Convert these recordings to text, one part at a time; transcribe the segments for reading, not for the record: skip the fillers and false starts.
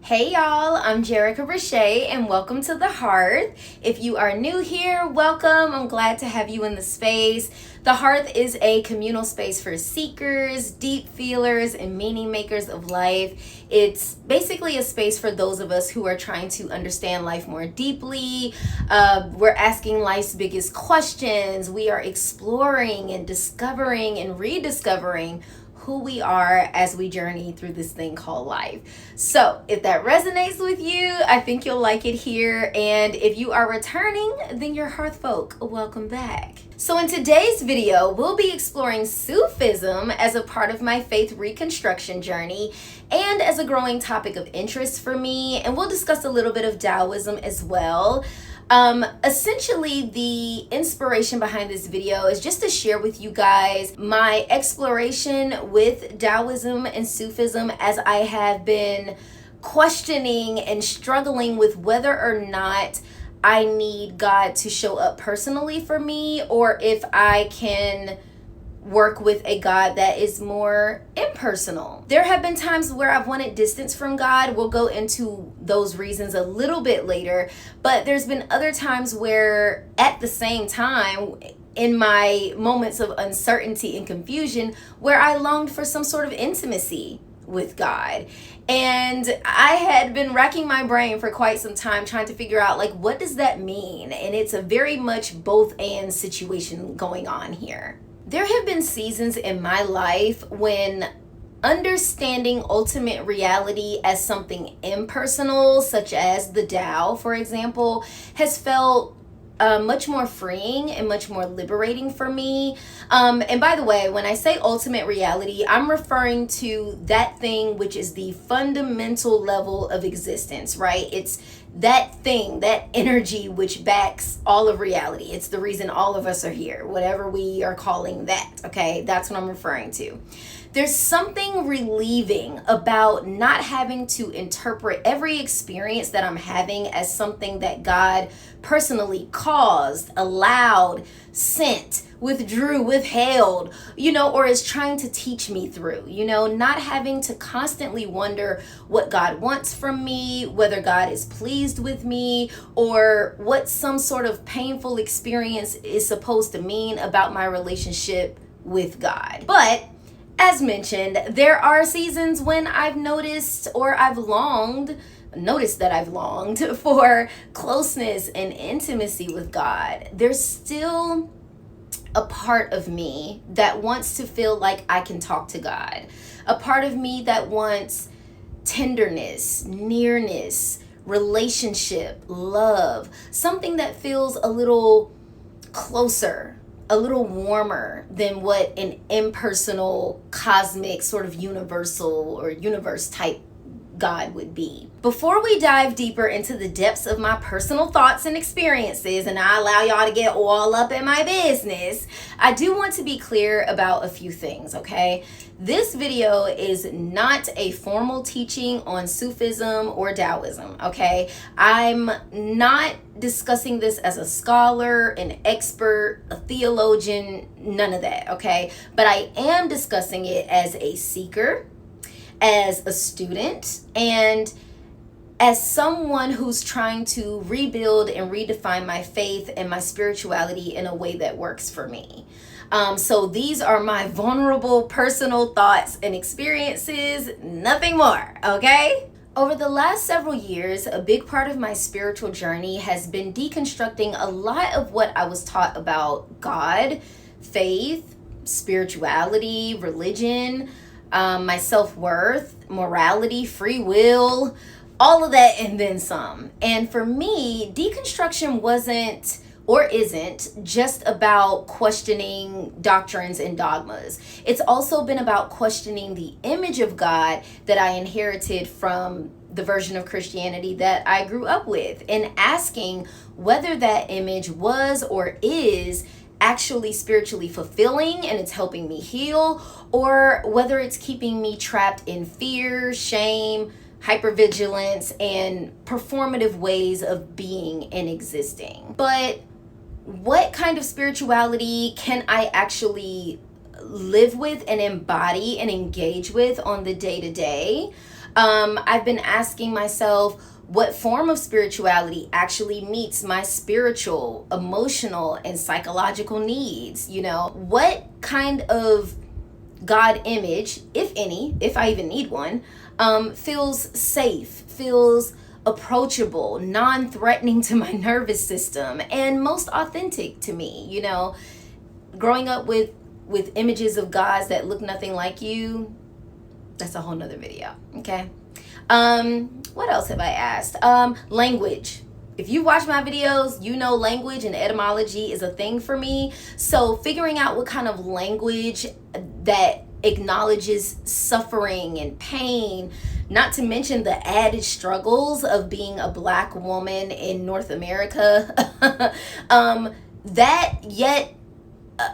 Hey y'all, I'm Jerica Richey and welcome to The Hearth. If you are new here, welcome. I'm glad to have you in the space. The Hearth is a communal space for seekers, deep feelers, and meaning makers of life. It's basically a space for those of us who are trying to understand life more deeply. We're asking life's biggest questions. We are exploring and discovering and rediscovering who we are as we journey through this thing called life. So if that resonates with you, I think you'll like it here. And if you are returning, then you're Hearthfolk. Welcome back. So in today's video, we'll be exploring Sufism as a part of my faith reconstruction journey and as a growing topic of interest for me. And we'll discuss a little bit of Taoism as well. Essentially, the inspiration behind this video is just to share with you guys my exploration with Taoism and Sufism as I have been questioning and struggling with whether or not I need God to show up personally for me, or if I can work with a God that is more impersonal. There have been times where I've wanted distance from God. We'll go into those reasons a little bit later, but there's been other times where at the same time, in my moments of uncertainty and confusion, where I longed for some sort of intimacy with God. And I had been racking my brain for quite some time trying to figure out, like, what does that mean? And it's a very much both and situation going on here. There have been seasons in my life when understanding ultimate reality as something impersonal, such as the Tao, for example, has felt much more freeing and much more liberating for me. And by the way, when I say ultimate reality, I'm referring to that thing which is the fundamental level of existence, right? It's that thing, that energy which backs all of reality. It's the reason all of us are here, whatever we are calling that, okay? That's what I'm referring to. There's something relieving about not having to interpret every experience that I'm having as something that God personally caused, allowed, sent, withdrew, withheld, or is trying to teach me through, not having to constantly wonder what God wants from me, whether God is pleased with me, or what some sort of painful experience is supposed to mean about my relationship with God. But as mentioned, there are seasons when I've noticed that I've longed for closeness and intimacy with God. There's still a part of me that wants to feel like I can talk to God. A part of me that wants tenderness, nearness, relationship, love, something that feels a little closer, a little warmer than what an impersonal, cosmic, sort of universal or universe type God would be. Before we dive deeper into the depths of my personal thoughts and experiences, and I allow y'all to get all up in my business, I do want to be clear about a few things, okay? This video is not a formal teaching on Sufism or Taoism, okay? I'm not discussing this as a scholar, an expert, a theologian, none of that, okay? But I am discussing it as a seeker, as a student, and as someone who's trying to rebuild and redefine my faith and my spirituality in a way that works for me. So these are my vulnerable personal thoughts and experiences, nothing more, okay? Over the last several years, a big part of my spiritual journey has been deconstructing a lot of what I was taught about God, faith, spirituality, religion, my self-worth, morality, free will, all of that and then some. And for me, deconstruction wasn't or isn't just about questioning doctrines and dogmas. It's also been about questioning the image of God that I inherited from the version of Christianity that I grew up with, and asking whether that image was or is actually spiritually fulfilling and it's helping me heal, or whether it's keeping me trapped in fear, shame, hypervigilance, and performative ways of being and existing. But what kind of spirituality can I actually live with and embody and engage with on the day-to-day? I've been asking myself, what form of spirituality actually meets my spiritual, emotional, and psychological needs? You know, what kind of God image, if any, if I even need one, feels safe, feels approachable, non-threatening to my nervous system, and most authentic to me. You know, growing up with images of gods that look nothing like you, that's a whole nother video. Okay. What else have I asked? Language. If you watch my videos, you know language and etymology is a thing for me. So figuring out what kind of language that acknowledges suffering and pain, not to mention the added struggles of being a Black woman in North America, that yet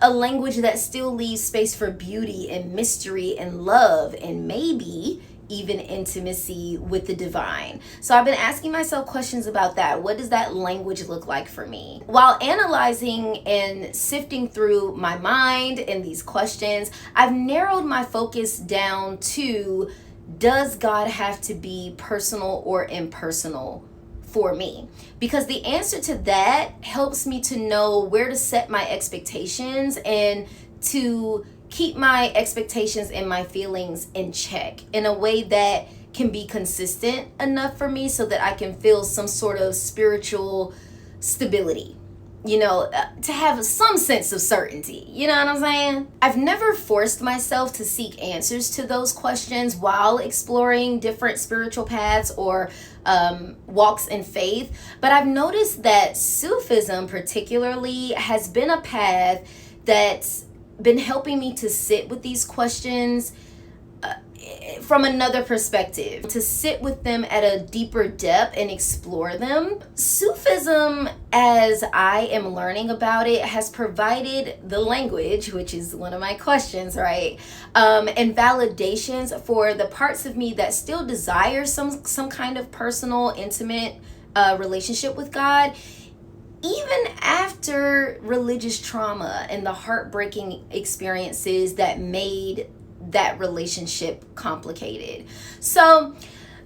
a language that still leaves space for beauty and mystery and love and maybe even intimacy with the divine. So I've been asking myself questions about that. What does that language look like for me? While analyzing and sifting through my mind and these questions, I've narrowed my focus down to, does God have to be personal or impersonal for me? Because the answer to that helps me to know where to set my expectations and to keep my expectations and my feelings in check in a way that can be consistent enough for me so that I can feel some sort of spiritual stability, you know, to have some sense of certainty. You know what I'm saying? I've never forced myself to seek answers to those questions while exploring different spiritual paths or walks in faith, but I've noticed that Sufism particularly has been a path that's been helping me to sit with these questions from another perspective, to sit with them at a deeper depth and explore them. Sufism, as I am learning about it, has provided the language, which is one of my questions, right? And validations for the parts of me that still desire some kind of personal, intimate relationship with God, even after religious trauma and the heartbreaking experiences that made that relationship complicated. So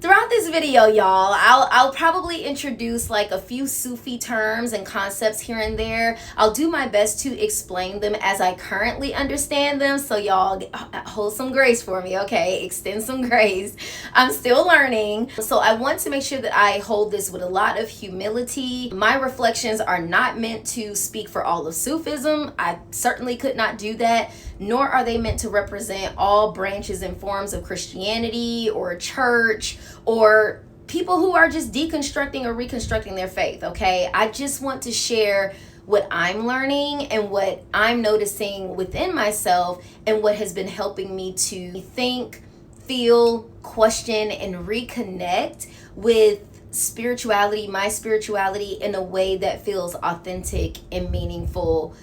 throughout this video, y'all, I'll probably introduce like a few Sufi terms and concepts here and there. I'll do my best to explain them as I currently understand them. So y'all hold some grace for me, okay? Extend some grace. I'm still learning. So I want to make sure that I hold this with a lot of humility. My reflections are not meant to speak for all of Sufism. I certainly could not do that, nor are they meant to represent all branches and forms of Christianity or church or people who are just deconstructing or reconstructing their faith, okay? I just want to share what I'm learning and what I'm noticing within myself and what has been helping me to think, feel, question, and reconnect with spirituality, my spirituality, in a way that feels authentic and meaningful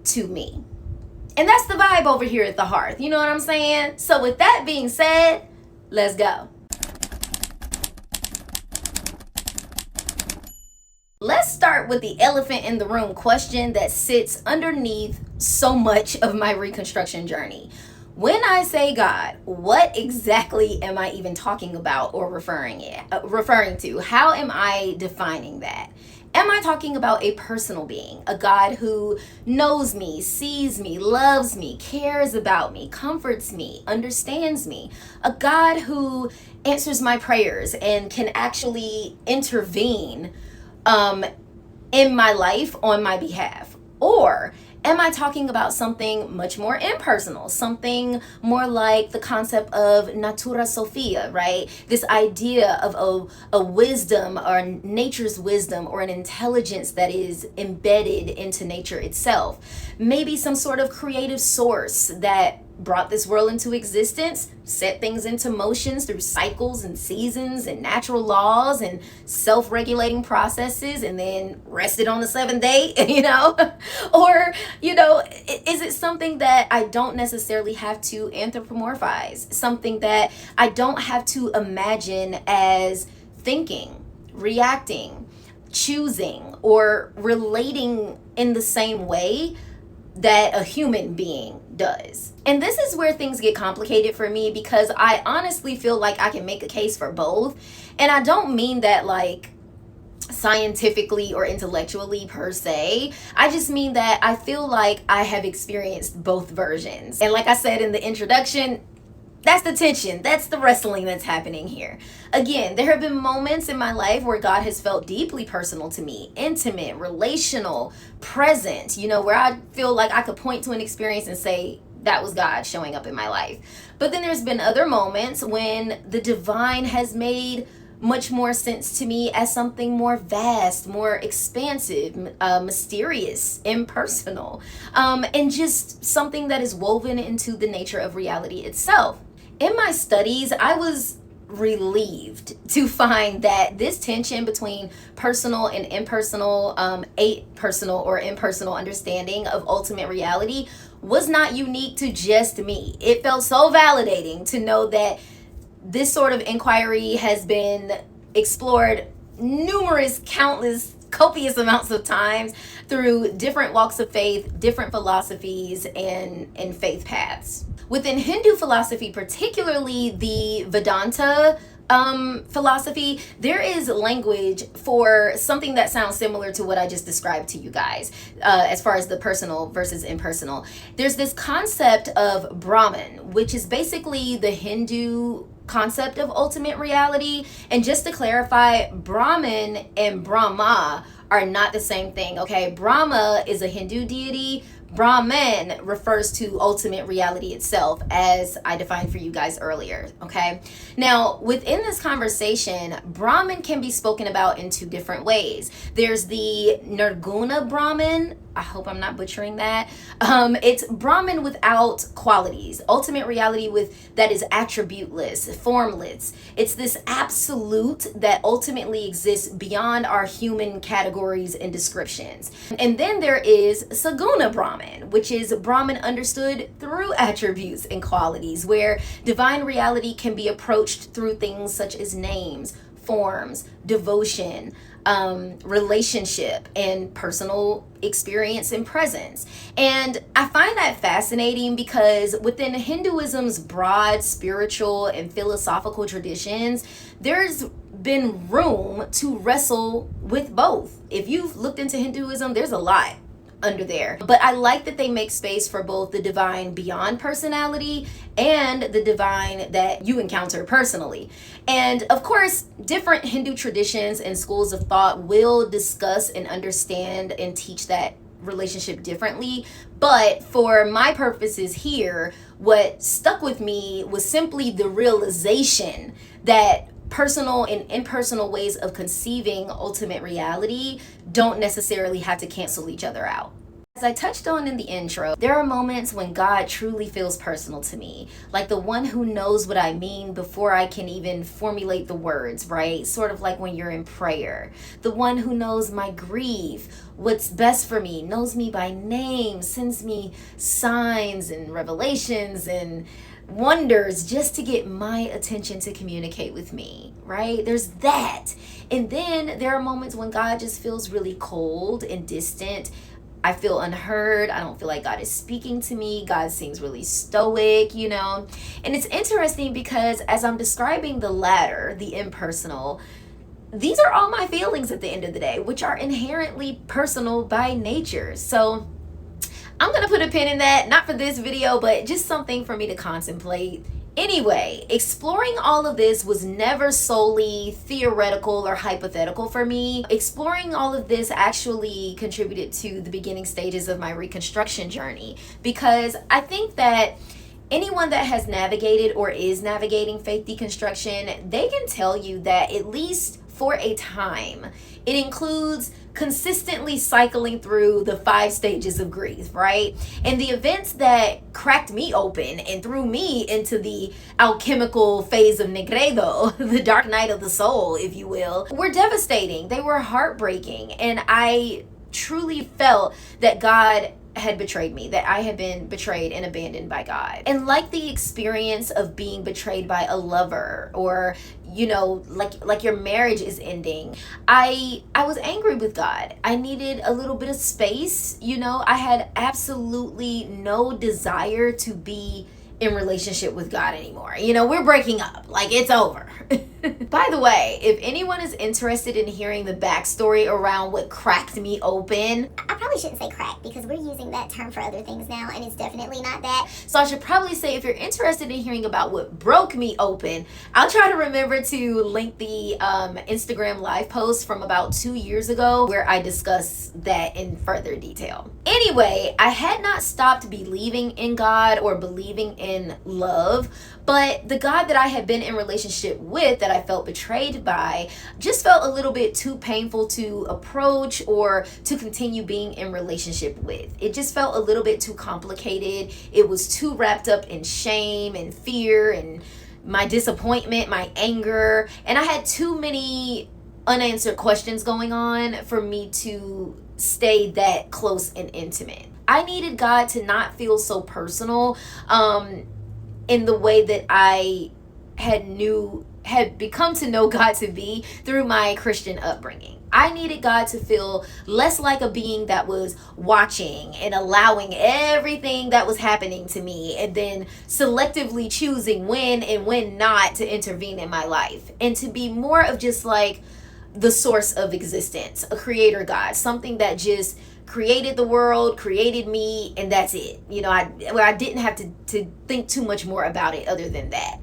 to me. And that's the vibe over here at the Hearth. You know what I'm saying? So with that being said, let's go. Let's start with the elephant in the room question that sits underneath so much of my reconstruction journey. When I say God, what exactly am I even talking about or referring to? How am I defining that? Am I talking about a personal being, a God who knows me, sees me, loves me, cares about me, comforts me, understands me, a God who answers my prayers and can actually intervene in my life on my behalf? Or am I talking about something much more impersonal, something more like the concept of natura sophia, right? This idea of a wisdom or nature's wisdom or an intelligence that is embedded into nature itself. Maybe some sort of creative source that brought this world into existence, set things into motions through cycles and seasons and natural laws and self-regulating processes, and then rested on the seventh day, you know? Or, you know, is it something that I don't necessarily have to anthropomorphize, something that I don't have to imagine as thinking, reacting, choosing, or relating in the same way that a human being does. And this is where things get complicated for me, because I honestly feel like I can make a case for both. And I don't mean that like scientifically or intellectually per se. I just mean that I feel like I have experienced both versions. And like I said in the introduction, that's the tension. That's the wrestling that's happening here. Again, there have been moments in my life where God has felt deeply personal to me, intimate, relational, present, where I feel like I could point to an experience and say, that was God showing up in my life. But then there's been other moments when the divine has made much more sense to me as something more vast, more expansive, mysterious, impersonal, and just something that is woven into the nature of reality itself. In my studies, I was relieved to find that this tension between personal and impersonal, personal or impersonal understanding of ultimate reality was not unique to just me. It felt so validating to know that this sort of inquiry has been explored copious amounts of times through different walks of faith, different philosophies, and faith paths. Within Hindu philosophy, particularly the Vedanta philosophy, there is language for something that sounds similar to what I just described to you guys, as far as the personal versus impersonal. There's this concept of Brahman, which is basically the Hindu concept of ultimate reality. And just to clarify, Brahman and Brahma are not the same thing, okay? Brahma is a Hindu deity. Brahman refers to ultimate reality itself, as I defined for you guys earlier, okay? Now, within this conversation, Brahman can be spoken about in two different ways. There's the Nirguna Brahman. I hope I'm not butchering that. It's Brahman without qualities, ultimate reality that is attributeless, formless. It's this absolute that ultimately exists beyond our human categories and descriptions. And then there is Saguna Brahman, which is Brahman understood through attributes and qualities, where divine reality can be approached through things such as names, forms, devotion, relationship, and personal experience and presence. And I find that fascinating because within Hinduism's broad spiritual and philosophical traditions, there's been room to wrestle with both. If you've looked into Hinduism, there's a lot under there. But I like that they make space for both the divine beyond personality and the divine that you encounter personally. And of course, different Hindu traditions and schools of thought will discuss and understand and teach that relationship differently. But for my purposes here, what stuck with me was simply the realization that personal and impersonal ways of conceiving ultimate reality don't necessarily have to cancel each other out. As I touched on in the intro, there are moments when God truly feels personal to me, like the one who knows what I mean before I can even formulate the words, right? Sort of like when you're in prayer. The one who knows my grief, what's best for me, knows me by name, sends me signs and revelations and wonders just to get my attention to communicate with me, right? There's that. And then there are moments when God just feels really cold and distant. I feel unheard. I don't feel like God is speaking to me. God seems really stoic, And it's interesting because as I'm describing the latter, the impersonal, these are all my feelings at the end of the day, which are inherently personal by nature. So I'm going to put a pin in that, not for this video, but just something for me to contemplate. Anyway, exploring all of this was never solely theoretical or hypothetical for me. Exploring all of this actually contributed to the beginning stages of my reconstruction journey, because I think that anyone that has navigated or is navigating faith deconstruction, they can tell you that at least for a time, it includes consistently cycling through the 5 stages of grief, right? And the events that cracked me open and threw me into the alchemical phase of Negredo, the dark night of the soul, if you will, were devastating. They were heartbreaking. And I truly felt that God had betrayed me, that I had been betrayed and abandoned by God. And like the experience of being betrayed by a lover or like your marriage is ending. I was angry with God. I needed a little bit of space. I had absolutely no desire to be in relationship with God anymore. We're breaking up. Like, it's over. By the way, if anyone is interested in hearing the backstory around what cracked me open, I probably shouldn't say crack because we're using that term for other things now, and it's definitely not that. So I should probably say, if you're interested in hearing about what broke me open, I'll try to remember to link the Instagram live post from about 2 years ago where I discuss that in further detail. Anyway, I had not stopped believing in God or believing in love, but the God that I had been in relationship with, that I felt betrayed by, just felt a little bit too painful to approach or to continue being in relationship with. It just felt a little bit too complicated. It was too wrapped up in shame and fear and my disappointment, my anger, and I had too many unanswered questions going on for me to stay that close and intimate. I needed God to not feel so personal, in the way that I had become to know God to be through my Christian upbringing. I needed God to feel less like a being that was watching and allowing everything that was happening to me and then selectively choosing when and when not to intervene in my life, and to be more of just like the source of existence, a creator God, something that just created the world, created me, and that's it. I didn't have to think too much more about it other than that.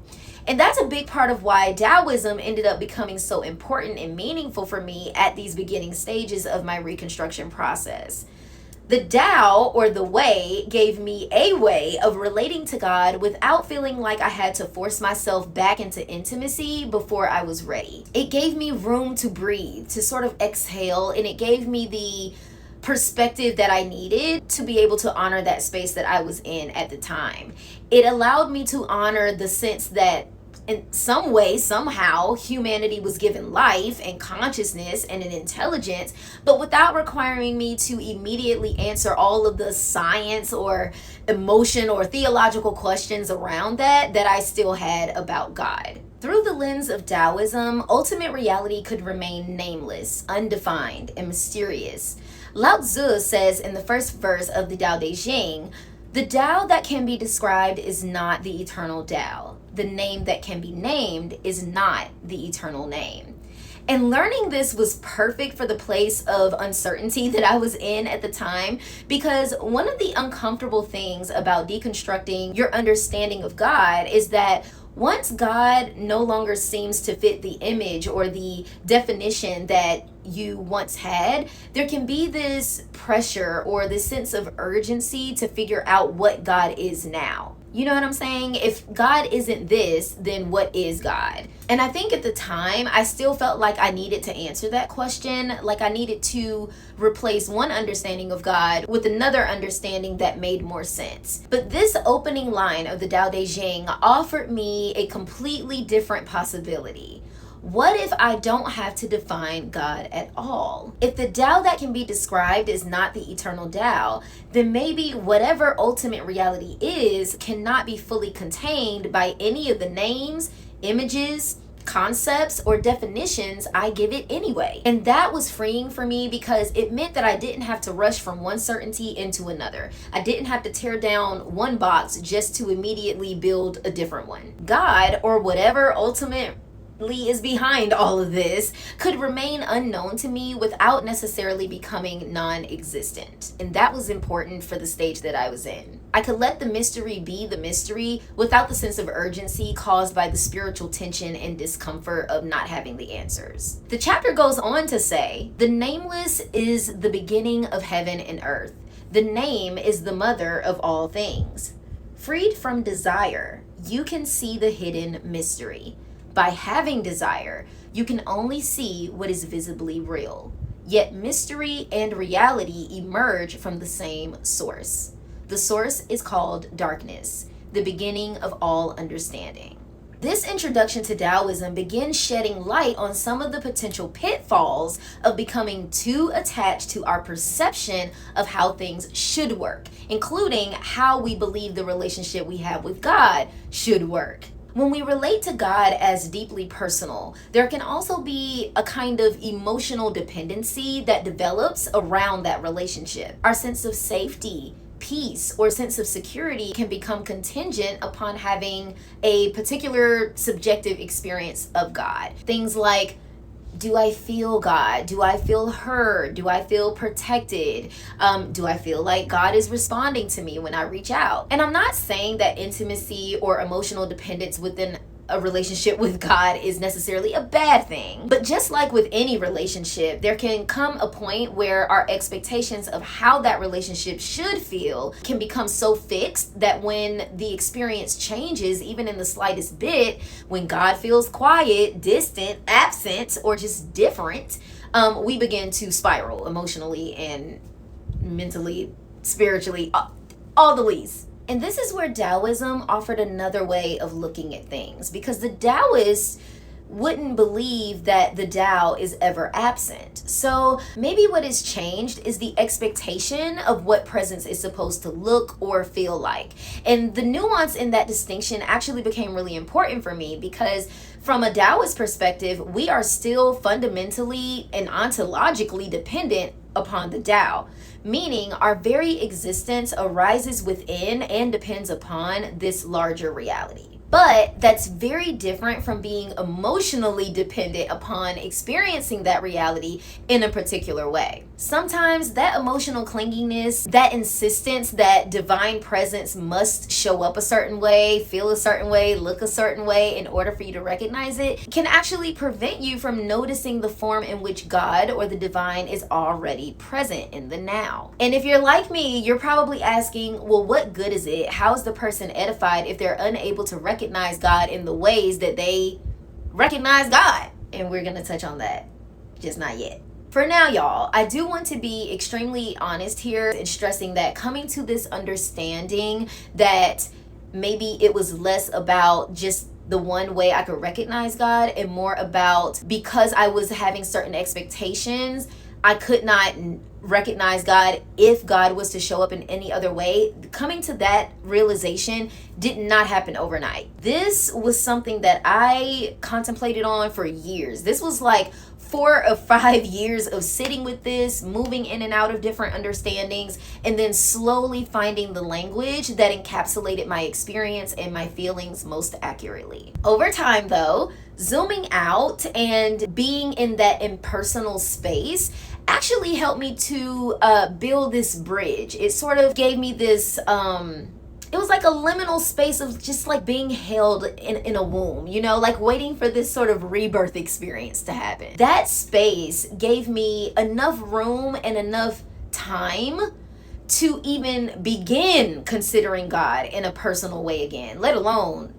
And that's a big part of why Taoism ended up becoming so important and meaningful for me at these beginning stages of my reconstruction process. The Tao, or the way, gave me a way of relating to God without feeling like I had to force myself back into intimacy before I was ready. It gave me room to breathe, to sort of exhale, and it gave me the perspective that I needed to be able to honor that space that I was in at the time. It allowed me to honor the sense that in some way, somehow, humanity was given life and consciousness and an intelligence, but without requiring me to immediately answer all of the science or emotion or theological questions around that I still had about God. Through the lens of Taoism, ultimate reality could remain nameless, undefined, and mysterious. Lao Tzu says in the first verse of the Tao Te Ching, "The Tao that can be described is not the eternal Tao. The name that can be named is not the eternal name." And learning this was perfect for the place of uncertainty that I was in at the time, because one of the uncomfortable things about deconstructing your understanding of God is that once God no longer seems to fit the image or the definition that you once had, there can be this pressure or this sense of urgency to figure out what God is now. You know what I'm saying? If God isn't this, then what is God? And I think at the time, I still felt like I needed to answer that question. Like I needed to replace one understanding of God with another understanding that made more sense. But this opening line of the Tao Te Ching offered me a completely different possibility. What if I don't have to define God at all? If the Tao that can be described is not the eternal Tao, then maybe whatever ultimate reality is cannot be fully contained by any of the names, images, concepts, or definitions I give it anyway. And that was freeing for me because it meant that I didn't have to rush from one certainty into another. I didn't have to tear down one box just to immediately build a different one. God, or whatever ultimate is behind all of this, could remain unknown to me without necessarily becoming non-existent. And that was important for the stage that I was in. I could let the mystery be the mystery without the sense of urgency caused by the spiritual tension and discomfort of not having the answers. The chapter goes on to say, "The nameless is the beginning of heaven and earth. The name is the mother of all things. Freed from desire, you can see the hidden mystery. By having desire, you can only see what is visibly real. Yet mystery and reality emerge from the same source. The source is called darkness, the beginning of all understanding." This introduction to Taoism begins shedding light on some of the potential pitfalls of becoming too attached to our perception of how things should work, including how we believe the relationship we have with God should work. When we relate to God as deeply personal, there can also be a kind of emotional dependency that develops around that relationship. Our sense of safety, peace, or sense of security can become contingent upon having a particular subjective experience of God. Things like, do I feel God? Do I feel heard? Do I feel protected? Do I feel like God is responding to me when I reach out? And I'm not saying that intimacy or emotional dependence within a relationship with God is necessarily a bad thing. But just like with any relationship, there can come a point where our expectations of how that relationship should feel can become so fixed that when the experience changes, even in the slightest bit, when God feels quiet, distant, absent, or just different, we begin to spiral emotionally and mentally, spiritually, all the least. And this is where Taoism offered another way of looking at things, because the Taoists wouldn't believe that the Tao is ever absent. So maybe what has changed is the expectation of what presence is supposed to look or feel like. And the nuance in that distinction actually became really important for me, because from a Taoist perspective, we are still fundamentally and ontologically dependent upon the Tao, meaning our very existence arises within and depends upon this larger reality. But that's very different from being emotionally dependent upon experiencing that reality in a particular way. Sometimes that emotional clinginess, that insistence that divine presence must show up a certain way, feel a certain way, look a certain way in order for you to recognize it, can actually prevent you from noticing the form in which God or the divine is already present in the now. And if you're like me, you're probably asking, well, what good is it? How is the person edified if they're unable to recognize God in the ways that they recognize God? And we're going to touch on that, just not yet. For now, y'all, I do want to be extremely honest here in stressing that coming to this understanding that maybe it was less about just the one way I could recognize God and more about, because I was having certain expectations, I could not recognize God if God was to show up in any other way. Coming to that realization did not happen overnight. This was something that I contemplated on for years. This was like 4 or 5 years of sitting with this, moving in and out of different understandings, and then slowly finding the language that encapsulated my experience and my feelings most accurately. Over time, though, zooming out and being in that impersonal space actually helped me to build this bridge. It sort of gave me this it was like a liminal space of just like being held in a womb, you know, like waiting for this sort of rebirth experience to happen. That space gave me enough room and enough time to even begin considering God in a personal way again, let alone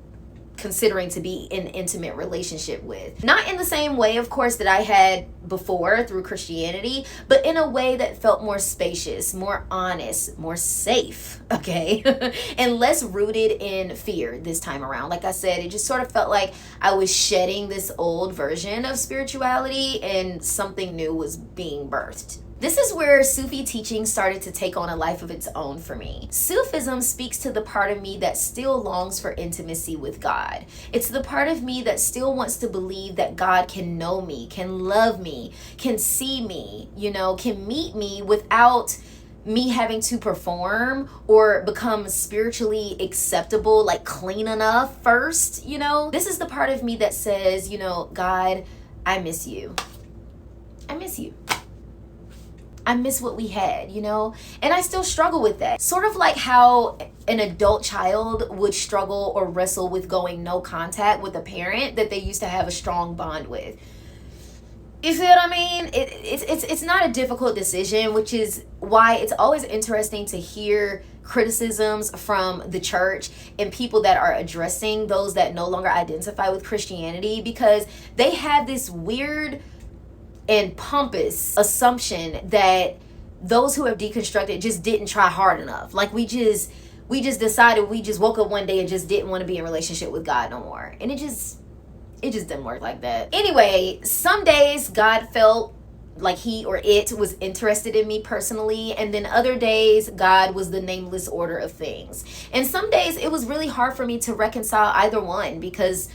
considering to be in intimate relationship with. Not in the same way, of course, that I had before through Christianity, but in a way that felt more spacious, more honest, more safe, okay? And less rooted in fear this time around. Like I said, it just sort of felt like I was shedding this old version of spirituality and something new was being birthed. This is where Sufi teaching started to take on a life of its own for me. Sufism speaks to the part of me that still longs for intimacy with God. It's the part of me that still wants to believe that God can know me, can love me, can see me, you know, can meet me without me having to perform or become spiritually acceptable, like clean enough first, you know. This is the part of me that says, you know, God, I miss you. I miss you. I miss what we had, you know, and I still struggle with that. Sort of like how an adult child would struggle or wrestle with going no contact with a parent that they used to have a strong bond with. You see what I mean? It's not a difficult decision, which is why it's always interesting to hear criticisms from the church and people that are addressing those that no longer identify with Christianity, because they have this weird and pompous assumption that those who have deconstructed just didn't try hard enough. Like we just decided, we just woke up one day and just didn't want to be in a relationship with God no more. And it just didn't work like that. Anyway, some days God felt like he or it was interested in me personally, and then other days God was the nameless order of things. And some days it was really hard for me to reconcile either one because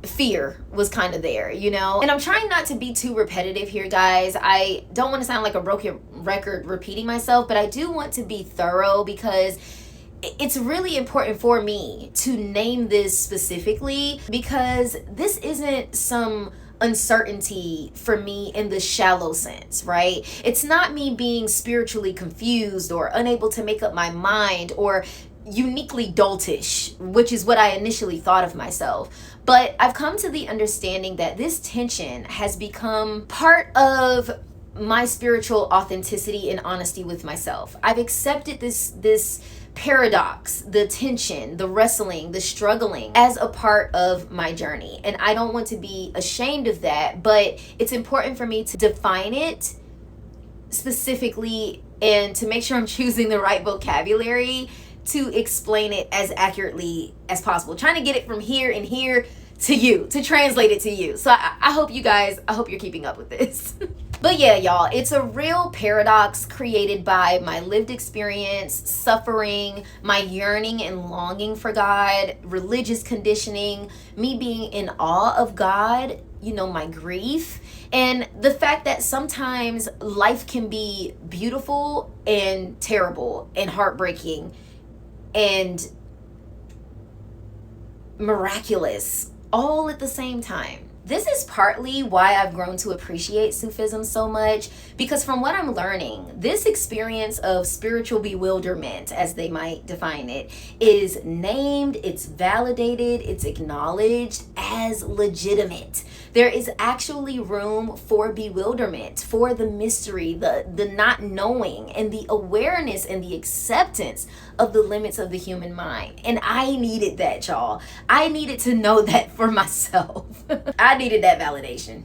fear was kind of there, you know? And I'm trying not to be too repetitive here, guys. I don't want to sound like a broken record repeating myself, but I do want to be thorough because it's really important for me to name this specifically, because this isn't some uncertainty for me in the shallow sense, right? It's not me being spiritually confused or unable to make up my mind or uniquely doltish, which is what I initially thought of myself. But I've come to the understanding that this tension has become part of my spiritual authenticity and honesty with myself. I've accepted this paradox, the tension, the wrestling, the struggling as a part of my journey. And I don't want to be ashamed of that, but it's important for me to define it specifically and to make sure I'm choosing the right vocabulary to explain it as accurately as possible. Trying to get it from here and here to you, to translate it to you. So I hope you're keeping up with this. But yeah, y'all, it's a real paradox created by my lived experience, suffering, my yearning and longing for God, religious conditioning, me being in awe of God, you know, my grief, and the fact that sometimes life can be beautiful and terrible and heartbreaking and miraculous all at the same time. This is partly why I've grown to appreciate Sufism so much, because from what I'm learning, this experience of spiritual bewilderment, as they might define it, is named, it's validated, it's acknowledged as legitimate. There is actually room for bewilderment, for the mystery, the not knowing, and the awareness and the acceptance of the limits of the human mind. And I needed that, y'all. I needed to know that for myself. I needed that validation.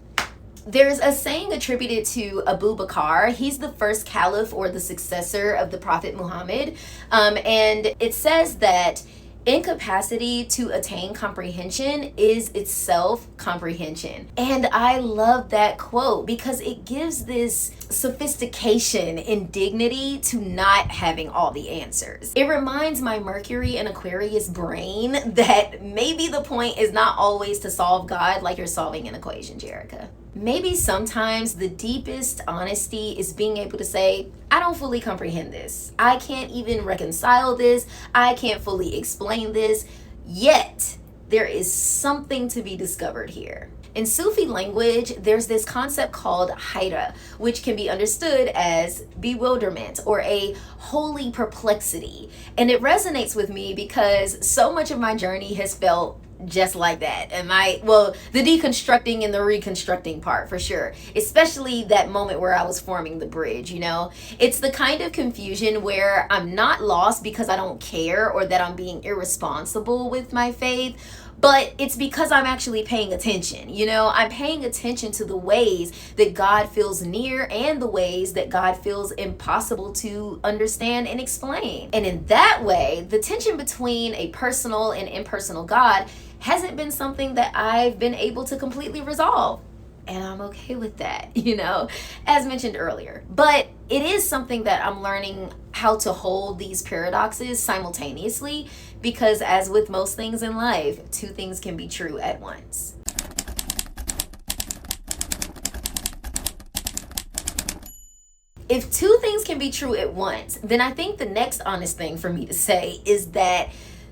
There's a saying attributed to Abu Bakr. He's the first caliph or the successor of the Prophet Muhammad. And it says that incapacity to attain comprehension is itself comprehension. And I love that quote because it gives this sophistication and dignity to not having all the answers. It reminds my Mercury and Aquarius brain that maybe the point is not always to solve God like you're solving an equation, Jerica. Maybe sometimes the deepest honesty is being able to say, I don't fully comprehend this. I can't even reconcile this. I can't fully explain this. Yet, there is something to be discovered here. In Sufi language, there's this concept called hayra, which can be understood as bewilderment or a holy perplexity. And it resonates with me because so much of my journey has felt just like that. And the deconstructing and the reconstructing part for sure, especially that moment where I was forming the bridge, you know, it's the kind of confusion where I'm not lost because I don't care or that I'm being irresponsible with my faith, but it's because I'm actually paying attention. You know, I'm paying attention to the ways that God feels near and the ways that God feels impossible to understand and explain. And in that way, the tension between a personal and impersonal God hasn't been something that I've been able to completely resolve. And I'm okay with that, you know, as mentioned earlier. But it is something that I'm learning how to hold these paradoxes simultaneously, because as with most things in life, two things can be true at once. If two things can be true at once, then I think the next honest thing for me to say is that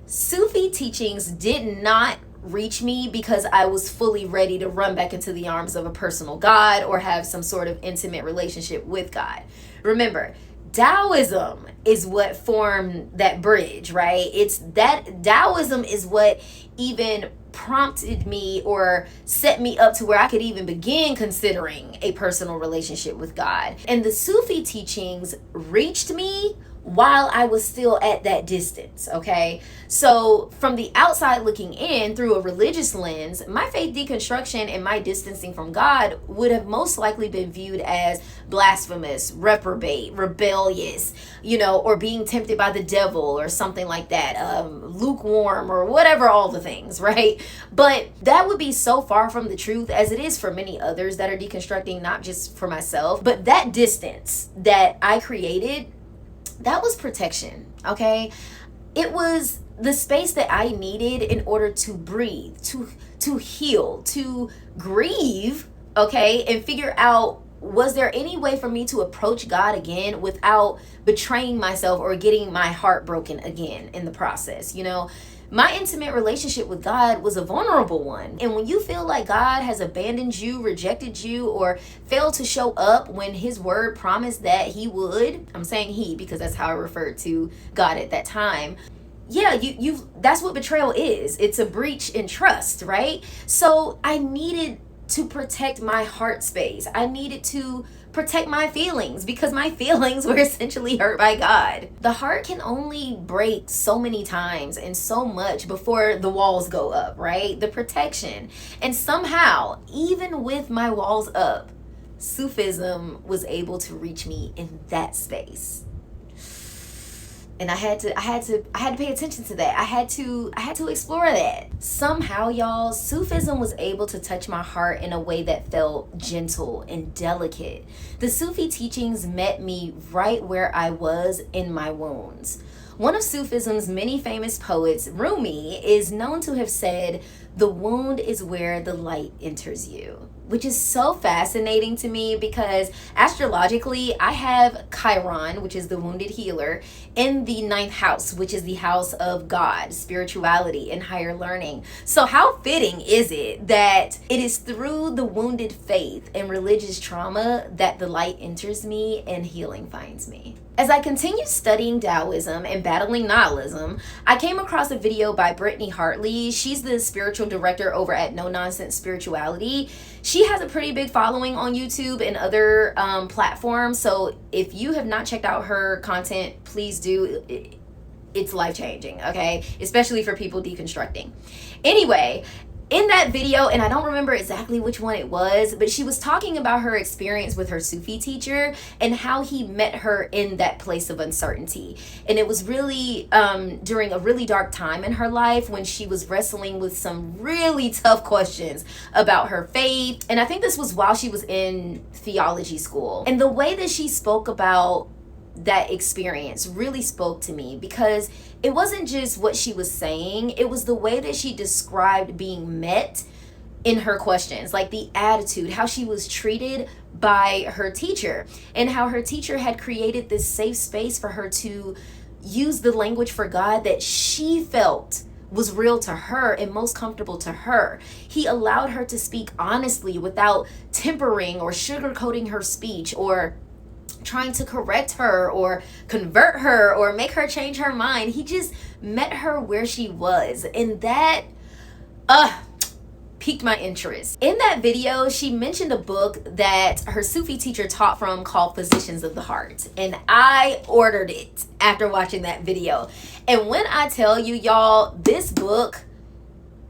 Sufi teachings did not reach me because I was fully ready to run back into the arms of a personal God or have some sort of intimate relationship with God. Remember, Taoism is what formed that bridge, right? It's that Taoism is what even prompted me or set me up to where I could even begin considering a personal relationship with God. And the Sufi teachings reached me while I was still at that distance, okay? So from the outside looking in through a religious lens, my faith deconstruction and my distancing from God would have most likely been viewed as blasphemous, reprobate, rebellious, or being tempted by the devil or something like that, lukewarm or whatever, all the things, right? But that would be so far from the truth, as it is for many others that are deconstructing, not just for myself. But that distance that I created, that was protection, okay? It was the space that I needed in order to breathe, to heal, to grieve, okay? And figure out, was there any way for me to approach God again without betraying myself or getting my heart broken again in the process, My intimate relationship with God was a vulnerable one. And when you feel like God has abandoned you, rejected you, or failed to show up when his word promised that he would, I'm saying he because that's how I referred to God at that time. Yeah, you that's what betrayal is. It's a breach in trust, right? So I needed to protect my heart space. I needed to protect my feelings because my feelings were essentially hurt by God. The heart can only break so many times and so much before the walls go up, right? The protection. And somehow, even with my walls up, Sufism was able to reach me in that space. And I had to pay attention to that. I had to explore that. Somehow, y'all, Sufism was able to touch my heart in a way that felt gentle and delicate. The Sufi teachings met me right where I was in my wounds. One of Sufism's many famous poets, Rumi, is known to have said, "The wound is where the light enters you," which is so fascinating to me because astrologically, I have Chiron, which is the wounded healer, in the 9th house, which is the house of God, spirituality, and higher learning. So how fitting is it that it is through the wounded faith and religious trauma that the light enters me and healing finds me? As I continued studying Taoism and battling nihilism, I came across a video by Brittany Hartley. She's the spiritual director over at No Nonsense Spirituality. She has a pretty big following on YouTube and other platforms. So if you have not checked out her content, please do. It's life-changing, okay? Especially for people deconstructing. Anyway, in that video, and I don't remember exactly which one it was, but she was talking about her experience with her Sufi teacher and how he met her in that place of uncertainty. And it was really during a really dark time in her life when she was wrestling with some really tough questions about her faith. And I think this was while she was in theology school. And the way that she spoke about that experience really spoke to me because it wasn't just what she was saying, it was the way that she described being met in her questions, like the attitude, how she was treated by her teacher, and how her teacher had created this safe space for her to use the language for God that she felt was real to her and most comfortable to her. He allowed her to speak honestly without tempering or sugarcoating her speech or trying to correct her or convert her or make her change her mind. He just met her where she was, and that piqued my interest. In that video, she mentioned a book that her Sufi teacher taught from called Physicians of the Heart, and I ordered it after watching that video. And when I tell you, y'all, this book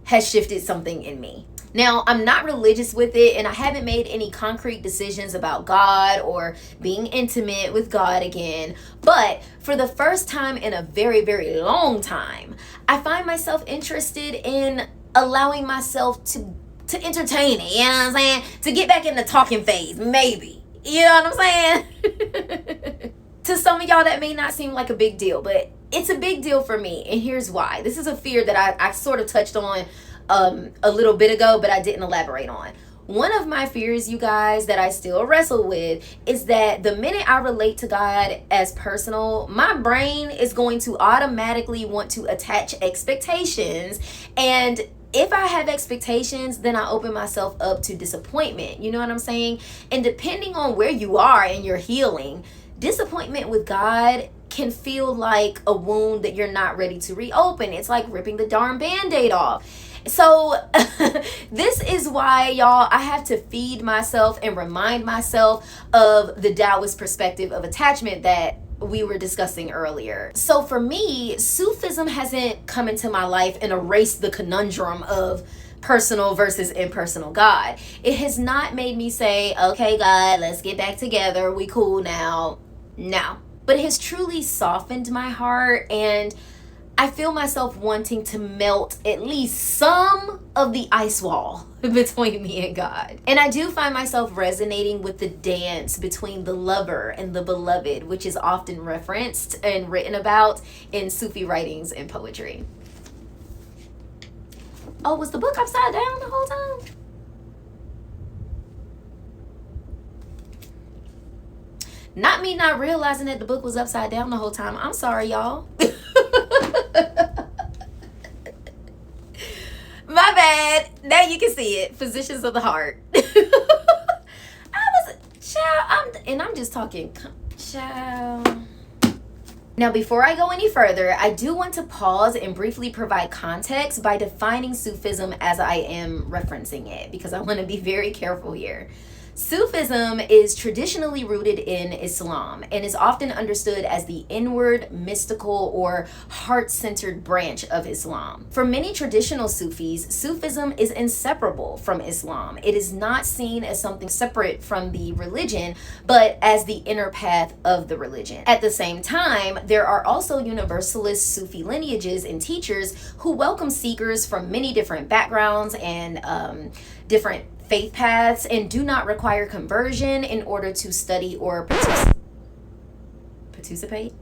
has shifted something in me. Now, I'm not religious with it, and I haven't made any concrete decisions about God or being intimate with God again. But for the first time in a very, very long time, I find myself interested in allowing myself to entertain it, you know what I'm saying? To get back in the talking phase, maybe. You know what I'm saying? To some of y'all, that may not seem like a big deal, but it's a big deal for me, and here's why. This is a fear that I sort of touched on a little bit ago, but I didn't elaborate on. One of my fears, you guys, that I still wrestle with is that the minute I relate to God as personal, my brain is going to automatically want to attach expectations. And if I have expectations, then I open myself up to disappointment. You know what I'm saying? And depending on where you are in your healing, disappointment with God can feel like a wound that you're not ready to reopen. It's like ripping the darn Band-Aid off. So this is why, y'all, I have to feed myself and remind myself of the Taoist perspective of attachment that we were discussing earlier. So for me, Sufism hasn't come into my life and erased the conundrum of personal versus impersonal God. It has not made me say, okay, God, let's get back together. We cool now. No. But it has truly softened my heart, and I feel myself wanting to melt at least some of the ice wall between me and God. And I do find myself resonating with the dance between the lover and the beloved, which is often referenced and written about in Sufi writings and poetry. Oh, was the book upside down the whole time? Not me not realizing that the book was upside down the whole time. I'm sorry, y'all. My bad. Now you can see it. Physicians of the heart. I'm just talking, child. Now, before I go any further, I do want to pause and briefly provide context by defining Sufism as I am referencing it, because I want to be very careful here. Sufism is traditionally rooted in Islam and is often understood as the inward, mystical, or heart-centered branch of Islam. For many traditional Sufis, Sufism is inseparable from Islam. It is not seen as something separate from the religion, but as the inner path of the religion. At the same time, there are also universalist Sufi lineages and teachers who welcome seekers from many different backgrounds and different faith paths and do not require conversion in order to study or participate.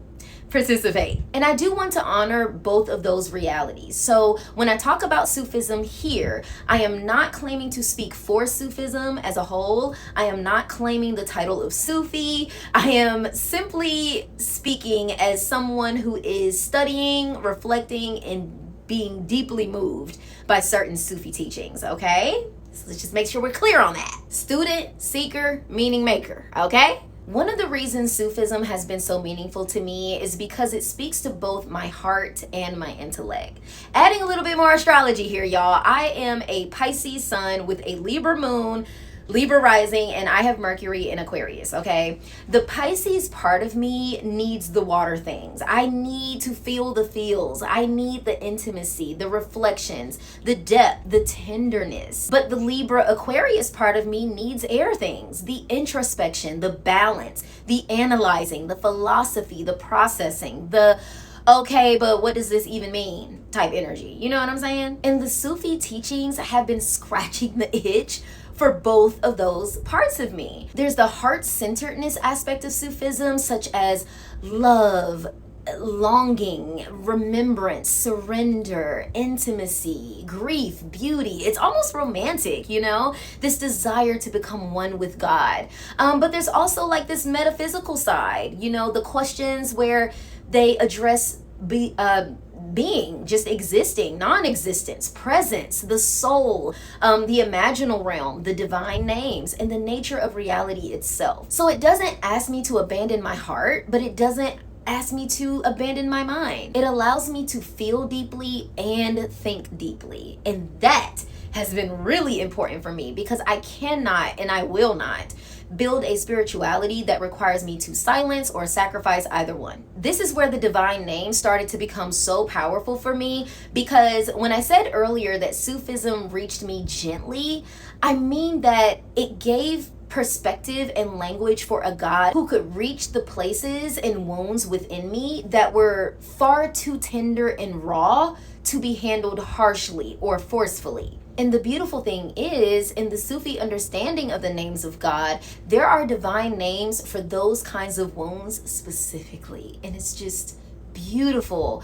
And I do want to honor both of those realities. So when I talk about Sufism here, I am not claiming to speak for Sufism as a whole. I am not claiming the title of Sufi. I am simply speaking as someone who is studying, reflecting, and being deeply moved by certain Sufi teachings, okay? So let's just make sure we're clear on that. Student, seeker, meaning maker, okay? One of the reasons Sufism has been so meaningful to me is because it speaks to both my heart and my intellect. Adding a little bit more astrology here, y'all. I am a Pisces sun with a Libra moon, Libra rising, and I have Mercury in Aquarius, okay? The Pisces part of me needs the water things. I need to feel the feels. I need the intimacy, the reflections, the depth, the tenderness. But the Libra Aquarius part of me needs air things, the introspection, the balance, the analyzing, the philosophy, the processing, the okay, but what does this even mean type energy. You know what I'm saying? And the Sufi teachings have been scratching the itch for both of those parts of me. There's the heart-centeredness aspect of Sufism, such as love, longing, remembrance, surrender, intimacy, grief, beauty. It's almost romantic, you know, this desire to become one with God. But there's also like this metaphysical side, you know, the questions where they address being, just existing, non-existence, presence, the soul, the imaginal realm, the divine names, and the nature of reality itself. So it doesn't ask me to abandon my heart, but it doesn't ask me to abandon my mind. It allows me to feel deeply and think deeply. And that has been really important for me, because I cannot and I will not build a spirituality that requires me to silence or sacrifice either one. This is where the divine name started to become so powerful for me, because when I said earlier that Sufism reached me gently, I mean that it gave perspective and language for a God who could reach the places and wounds within me that were far too tender and raw to be handled harshly or forcefully. And the beautiful thing is, in the Sufi understanding of the names of God, there are divine names for those kinds of wounds specifically. And it's just beautiful.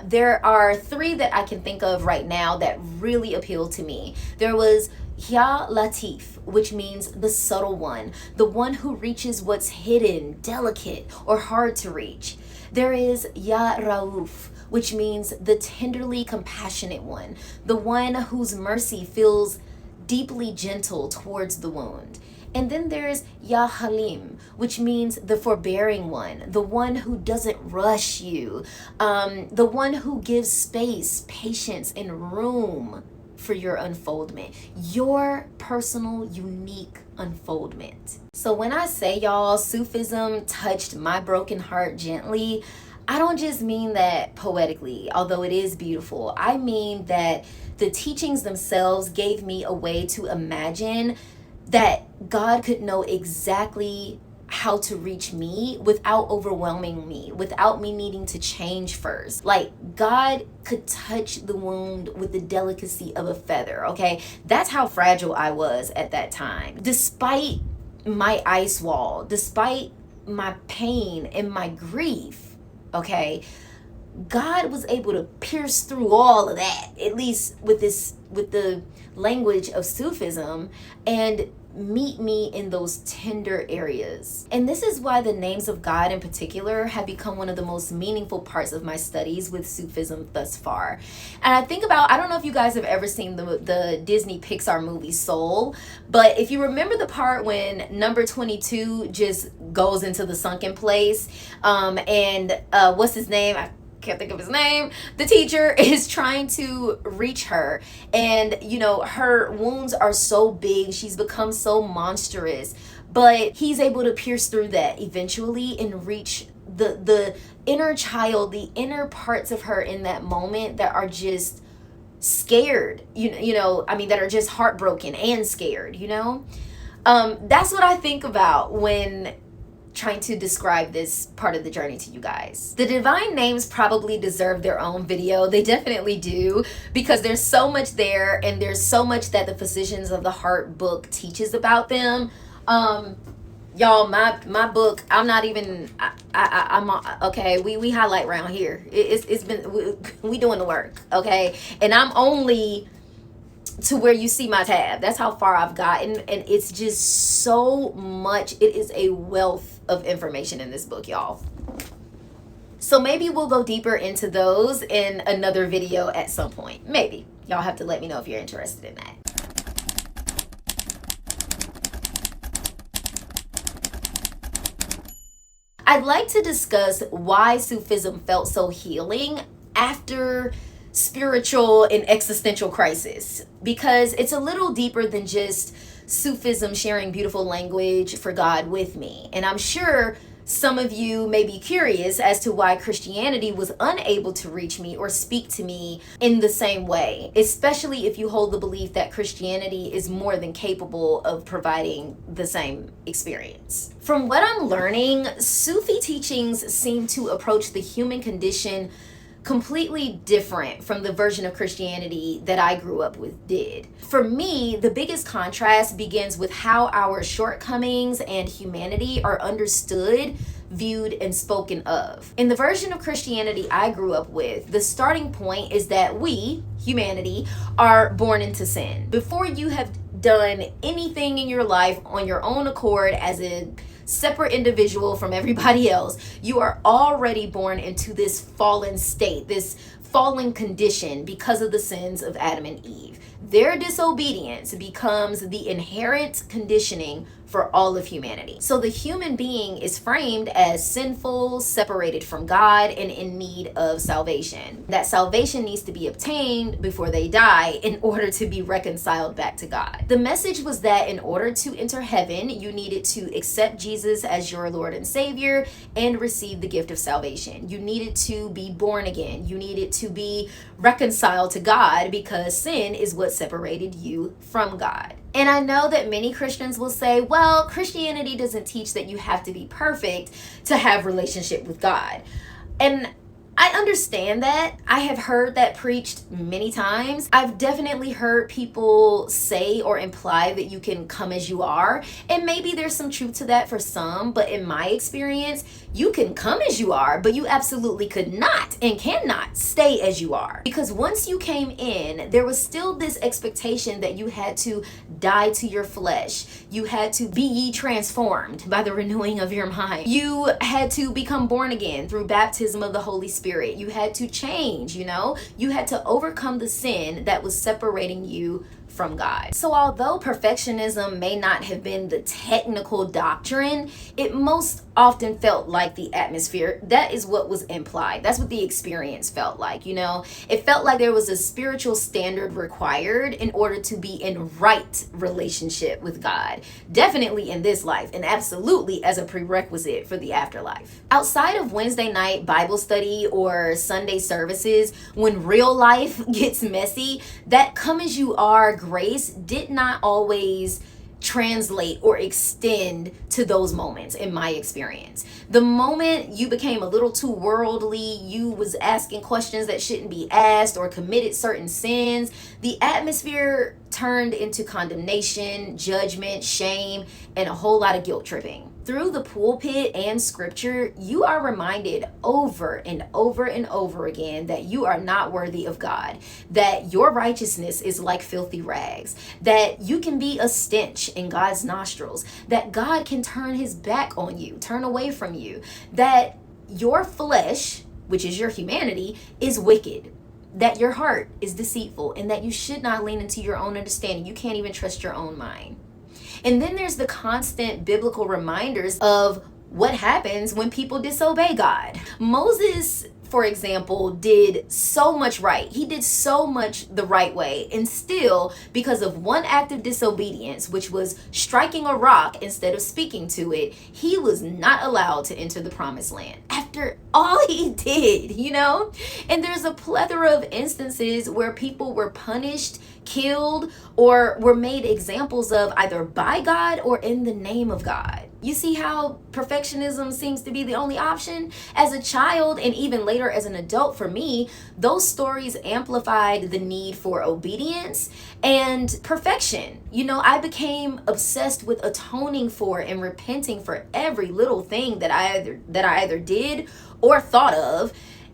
There are 3 that I can think of right now that really appeal to me. There was Ya Latif, which means the subtle one, the one who reaches what's hidden, delicate, or hard to reach. There is Ya Rauf, which means the tenderly compassionate one, the one whose mercy feels deeply gentle towards the wound. And then there's Ya Halim, which means the forbearing one, the one who doesn't rush you, the one who gives space, patience, and room for your unfoldment, your personal, unique unfoldment. So when I say, y'all, Sufism touched my broken heart gently, I don't just mean that poetically, although it is beautiful. I mean that the teachings themselves gave me a way to imagine that God could know exactly how to reach me without overwhelming me, without me needing to change first. Like, God could touch the wound with the delicacy of a feather, okay? That's how fragile I was at that time. Despite my ice wall, despite my pain and my grief, okay, God was able to pierce through all of that, at least with the language of Sufism, and meet me in those tender areas. And this is why the names of God in particular have become one of the most meaningful parts of my studies with Sufism thus far. And I think about, I don't know if you guys have ever seen the Disney Pixar movie Soul, but if you remember the part when number 22 just goes into the sunken place, and what's his name? I can't think of his name. The teacher is trying to reach her, and you know, her wounds are so big, she's become so monstrous, but he's able to pierce through that eventually and reach the inner child, the inner parts of her in that moment that are just scared, you know, I mean, that are just heartbroken and scared, you know. That's what I think about when trying to describe this part of the journey to you guys. The divine names probably deserve their own video. They definitely do, because there's so much there, and there's so much that the Physicians of the Heart book teaches about them. Y'all, my book, I'm not even, I'm okay, we highlight around here. It's been, we doing the work, okay? And I'm only to where you see my tab. That's how far I've gotten, and it's just so much. It is a wealth of information in this book, y'all. So maybe we'll go deeper into those in another video at some point. Maybe. Y'all have to let me know if you're interested in that. I'd like to discuss why Sufism felt so healing after spiritual and existential crisis, because it's a little deeper than just Sufism sharing beautiful language for God with me. And I'm sure some of you may be curious as to why Christianity was unable to reach me or speak to me in the same way, especially if you hold the belief that Christianity is more than capable of providing the same experience. From what I'm learning, Sufi teachings seem to approach the human condition completely different from the version of Christianity that I grew up with did. For me, the biggest contrast begins with how our shortcomings and humanity are understood, viewed, and spoken of. In the version of Christianity I grew up with, the starting point is that we, humanity, are born into sin. Before you have done anything in your life on your own accord as a separate individual from everybody else, you are already born into this fallen state, this fallen condition because of the sins of Adam and Eve. Their disobedience becomes the inherent conditioning for all of humanity. So the human being is framed as sinful, separated from God, and in need of salvation. That salvation needs to be obtained before they die in order to be reconciled back to God. The message was that in order to enter heaven, you needed to accept Jesus as your Lord and Savior and receive the gift of salvation. You needed to be born again. You needed to be reconciled to God, because sin is what separated you from God. And I know that many Christians will say, well, Christianity doesn't teach that you have to be perfect to have relationship with God. And I understand that. I have heard that preached many times. I've definitely heard people say or imply that you can come as you are. And maybe there's some truth to that for some, but in my experience, you can come as you are, but you absolutely could not and cannot stay as you are. Because once you came in, there was still this expectation that you had to die to your flesh. You had to be ye transformed by the renewing of your mind. You had to become born again through baptism of the Holy Spirit. You had to change, you know? You had to overcome the sin that was separating you from God. So although perfectionism may not have been the technical doctrine, it most often felt like the atmosphere. That is what was implied. That's what the experience felt like, you know? It felt like there was a spiritual standard required in order to be in right relationship with God. Definitely in this life, and absolutely as a prerequisite for the afterlife. Outside of Wednesday night Bible study or Sunday services, when real life gets messy, that come as you are grace did not always translate or extend to those moments in my experience. The moment you became a little too worldly, you was asking questions that shouldn't be asked or committed certain sins, the atmosphere turned into condemnation, judgment, shame, and a whole lot of guilt tripping. Through the pulpit and scripture, you are reminded over and over and over again that you are not worthy of God, that your righteousness is like filthy rags, that you can be a stench in God's nostrils, that God can turn his back on you, turn away from you, that your flesh, which is your humanity, is wicked, that your heart is deceitful, and that you should not lean into your own understanding. You can't even trust your own mind. And then there's the constant biblical reminders of what happens when people disobey God. Moses, for example, did so much right. He did so much the right way. And still, because of one act of disobedience, which was striking a rock instead of speaking to it, he was not allowed to enter the promised land. After all he did, you know? And there's a plethora of instances where people were punished, killed, or were made examples of either by God or in the name of God. You see how perfectionism seems to be the only option? As a child, and even later as an adult for me, those stories amplified the need for obedience and perfection. You know, I became obsessed with atoning for and repenting for every little thing that I either did or thought of.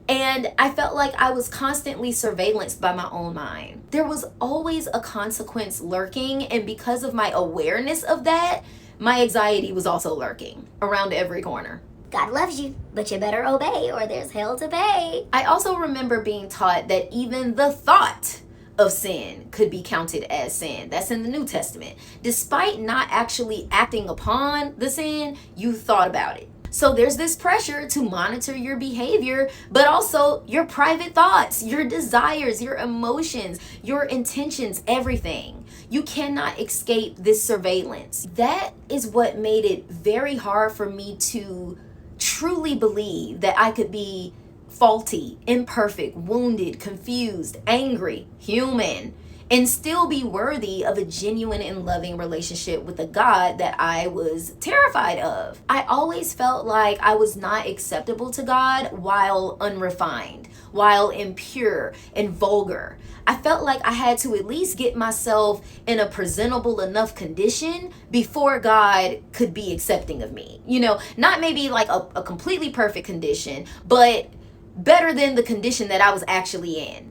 And I felt like I was constantly surveillanced by my own mind. There was always a consequence lurking, and because of my awareness of that, my anxiety was also lurking around every corner. God loves you, but you better obey or there's hell to pay. I also remember being taught that even the thought of sin could be counted as sin. That's in the New Testament. Despite not actually acting upon the sin, you thought about it. So there's this pressure to monitor your behavior, but also your private thoughts, your desires, your emotions, your intentions, everything. You cannot escape this surveillance. That is what made it very hard for me to truly believe that I could be faulty, imperfect, wounded, confused, angry, human, and still be worthy of a genuine and loving relationship with a God that I was terrified of. I always felt like I was not acceptable to God while unrefined, while impure and vulgar. I felt like I had to at least get myself in a presentable enough condition before God could be accepting of me. You know, not maybe like a completely perfect condition, but better than the condition that I was actually in.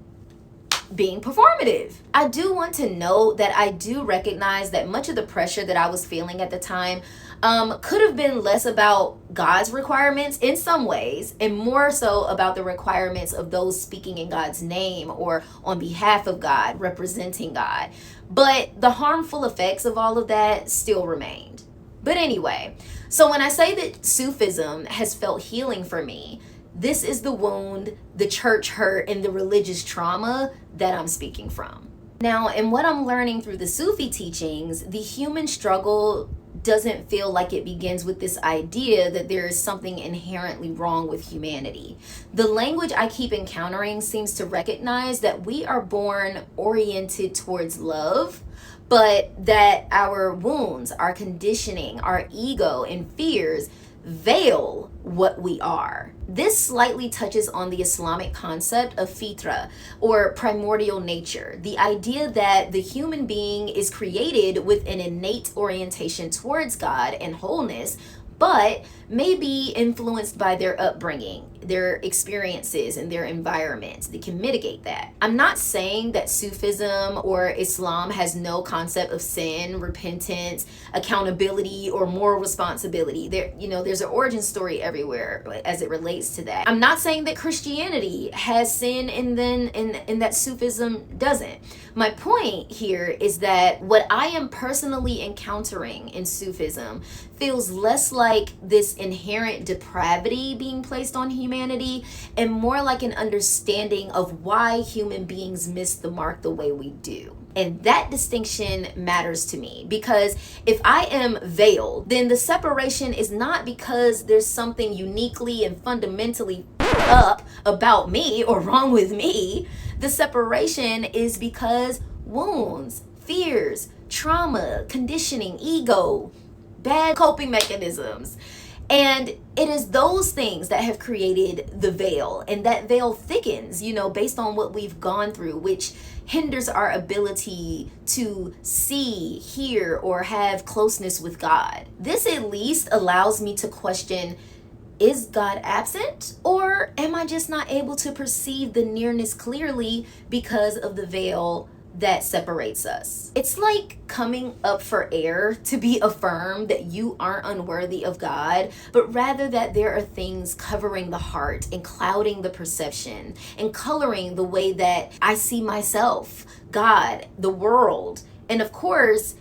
Being performative. I do want to note that I do recognize that much of the pressure that I was feeling at the time could have been less about God's requirements in some ways and more so about the requirements of those speaking in God's name or on behalf of God, representing God. But the harmful effects of all of that still remained. But anyway, so when I say that Sufism has felt healing for me, this is the wound, the church hurt, and the religious trauma that I'm speaking from. Now, in what I'm learning through the Sufi teachings, the human struggle doesn't feel like it begins with this idea that there is something inherently wrong with humanity. The language I keep encountering seems to recognize that we are born oriented towards love, but that our wounds, our conditioning, our ego, and fears veil what we are. This slightly touches on the Islamic concept of fitra, or primordial nature, the idea that the human being is created with an innate orientation towards God and wholeness, but may be influenced by their upbringing, their experiences, and their environments that can mitigate that. I'm not saying that Sufism or Islam has no concept of sin, repentance, accountability, or moral responsibility. There's an origin story everywhere as it relates to that. I'm not saying that Christianity has sin and that Sufism doesn't. My point here is that what I am personally encountering in Sufism feels less like this inherent depravity being placed on humanity and more like an understanding of why human beings miss the mark the way we do. And that distinction matters to me, because if I am veiled, then the separation is not because there's something uniquely and fundamentally up about me or wrong with me. The separation is because wounds, fears, trauma, conditioning, ego, bad coping mechanisms. And it is those things that have created the veil, and that veil thickens, based on what we've gone through, which hinders our ability to see, hear, or have closeness with God. This at least allows me to question, is God absent, or am I just not able to perceive the nearness clearly because of the veil that separates us? It's like coming up for air to be affirmed that you aren't unworthy of God, but rather that there are things covering the heart and clouding the perception and coloring the way that I see myself, God, the world, and of course,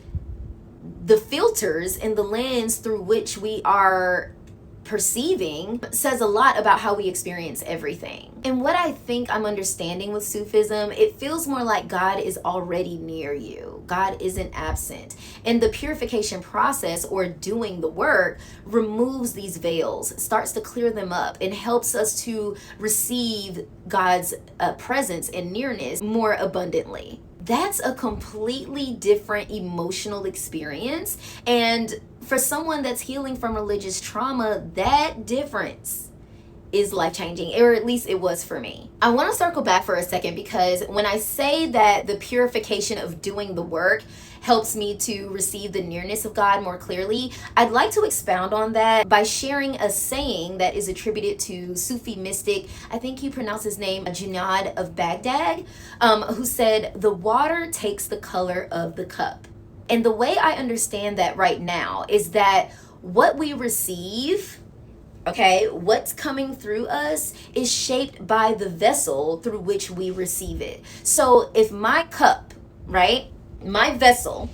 the filters and the lens through which we are perceiving says a lot about how we experience everything. And what I think I'm understanding with Sufism, it feels more like God is already near you. God isn't absent. And the purification process, or doing the work, removes these veils, starts to clear them up, and helps us to receive God's presence and nearness more abundantly. That's a completely different emotional experience. And for someone that's healing from religious trauma, that difference is life-changing, or at least it was for me. I want to circle back for a second, because when I say that the purification of doing the work helps me to receive the nearness of God more clearly, I'd like to expound on that by sharing a saying that is attributed to Sufi mystic, I think you pronounce his name Junaid of Baghdad, who said, "The water takes the color of the cup." And the way I understand that right now is that what we receive, what's coming through us, is shaped by the vessel through which we receive it. So if my cup, my vessel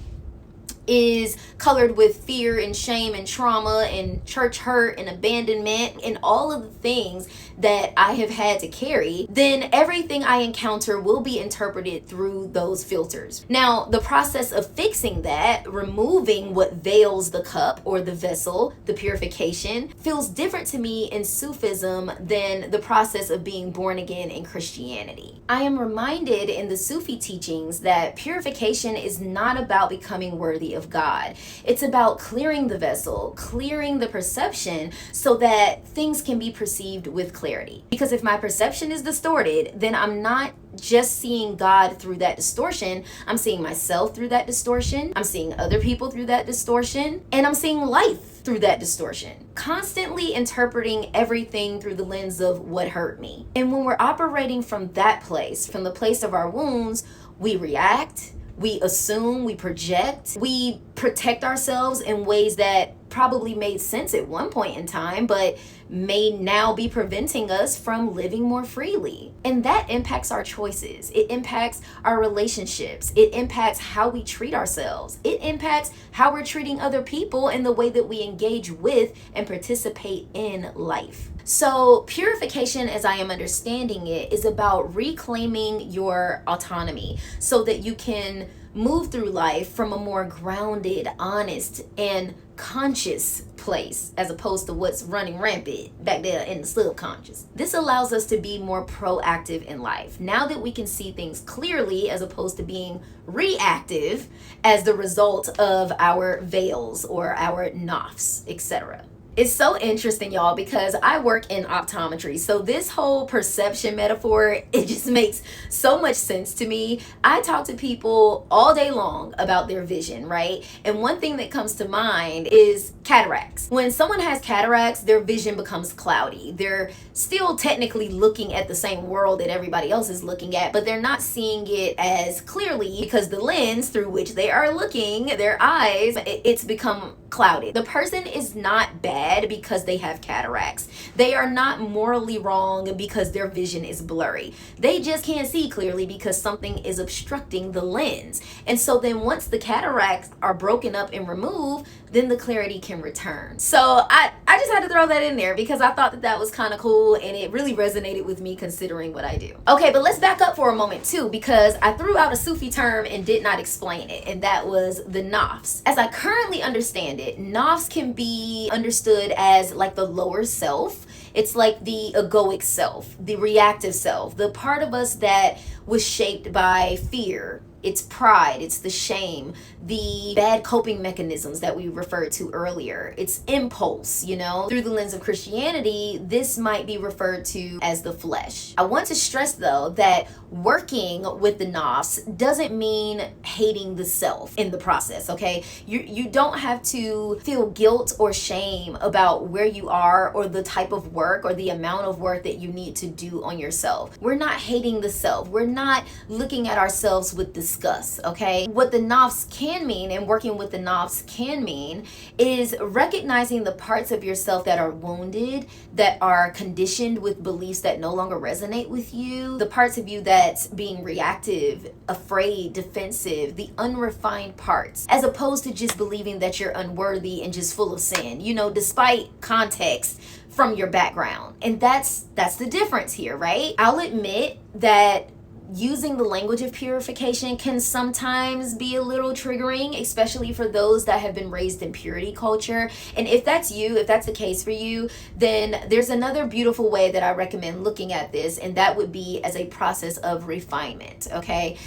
is colored with fear and shame and trauma and church hurt and abandonment and all of the things that I have had to carry, then everything I encounter will be interpreted through those filters. Now, the process of fixing that, removing what veils the cup or the vessel, the purification, feels different to me in Sufism than the process of being born again in Christianity. I am reminded in the Sufi teachings that purification is not about becoming worthy of God. It's about clearing the vessel, clearing the perception, so that things can be perceived with clarity. Because if my perception is distorted, then I'm not just seeing God through that distortion, I'm seeing myself through that distortion, I'm seeing other people through that distortion, and I'm seeing life through that distortion. Constantly interpreting everything through the lens of what hurt me. And when we're operating from that place, from the place of our wounds, we react, we assume, we project, we protect ourselves in ways that probably made sense at one point in time, but may now be preventing us from living more freely. And that impacts our choices. It impacts our relationships. It impacts how we treat ourselves. It impacts how we're treating other people and the way that we engage with and participate in life. So purification, as I am understanding it, is about reclaiming your autonomy so that you can move through life from a more grounded, honest, and conscious place, as opposed to what's running rampant back there in the subconscious. This allows us to be more proactive in life. Now that we can see things clearly, as opposed to being reactive as the result of our veils or our nafs, etc. It's so interesting, y'all, because I work in optometry. So this whole perception metaphor, it just makes so much sense to me. I talk to people all day long about their vision, right? And one thing that comes to mind is cataracts. When someone has cataracts, their vision becomes cloudy. They're still technically looking at the same world that everybody else is looking at, but they're not seeing it as clearly because the lens through which they are looking, their eyes, it's become clouded. The person is not bad because they have cataracts. They are not morally wrong because their vision is blurry. They just can't see clearly because something is obstructing the lens. And so then once the cataracts are broken up and removed, then the clarity can return. So I just had to throw that in there because I thought that that was kind of cool and it really resonated with me considering what I do. Okay, but let's back up for a moment too, because I threw out a Sufi term and did not explain it, and that was the nafs. As I currently understand it, nafs can be understood as like the lower self. It's like the egoic self, the reactive self, the part of us that was shaped by fear. It's pride, it's the shame, the bad coping mechanisms that we referred to earlier. It's impulse, you know? Through the lens of Christianity, this might be referred to as the flesh. I want to stress though that working with the nafs doesn't mean hating the self in the process, okay? You don't have to feel guilt or shame about where you are or the type of work or the amount of work that you need to do on yourself. We're not hating the self. We're not looking at ourselves with disgust, okay? What the nafs can mean and working with the nafs can mean is recognizing the parts of yourself that are wounded, that are conditioned with beliefs that no longer resonate with you, the parts of you that's being reactive, afraid, defensive, the unrefined parts, as opposed to just believing that you're unworthy and just full of sin, you know, despite context from your background. And that's the difference here, right? I'll admit that using the language of purification can sometimes be a little triggering, especially for those that have been raised in purity culture. And if that's you, if that's the case for you, then there's another beautiful way that I recommend looking at this, and that would be as a process of refinement, okay?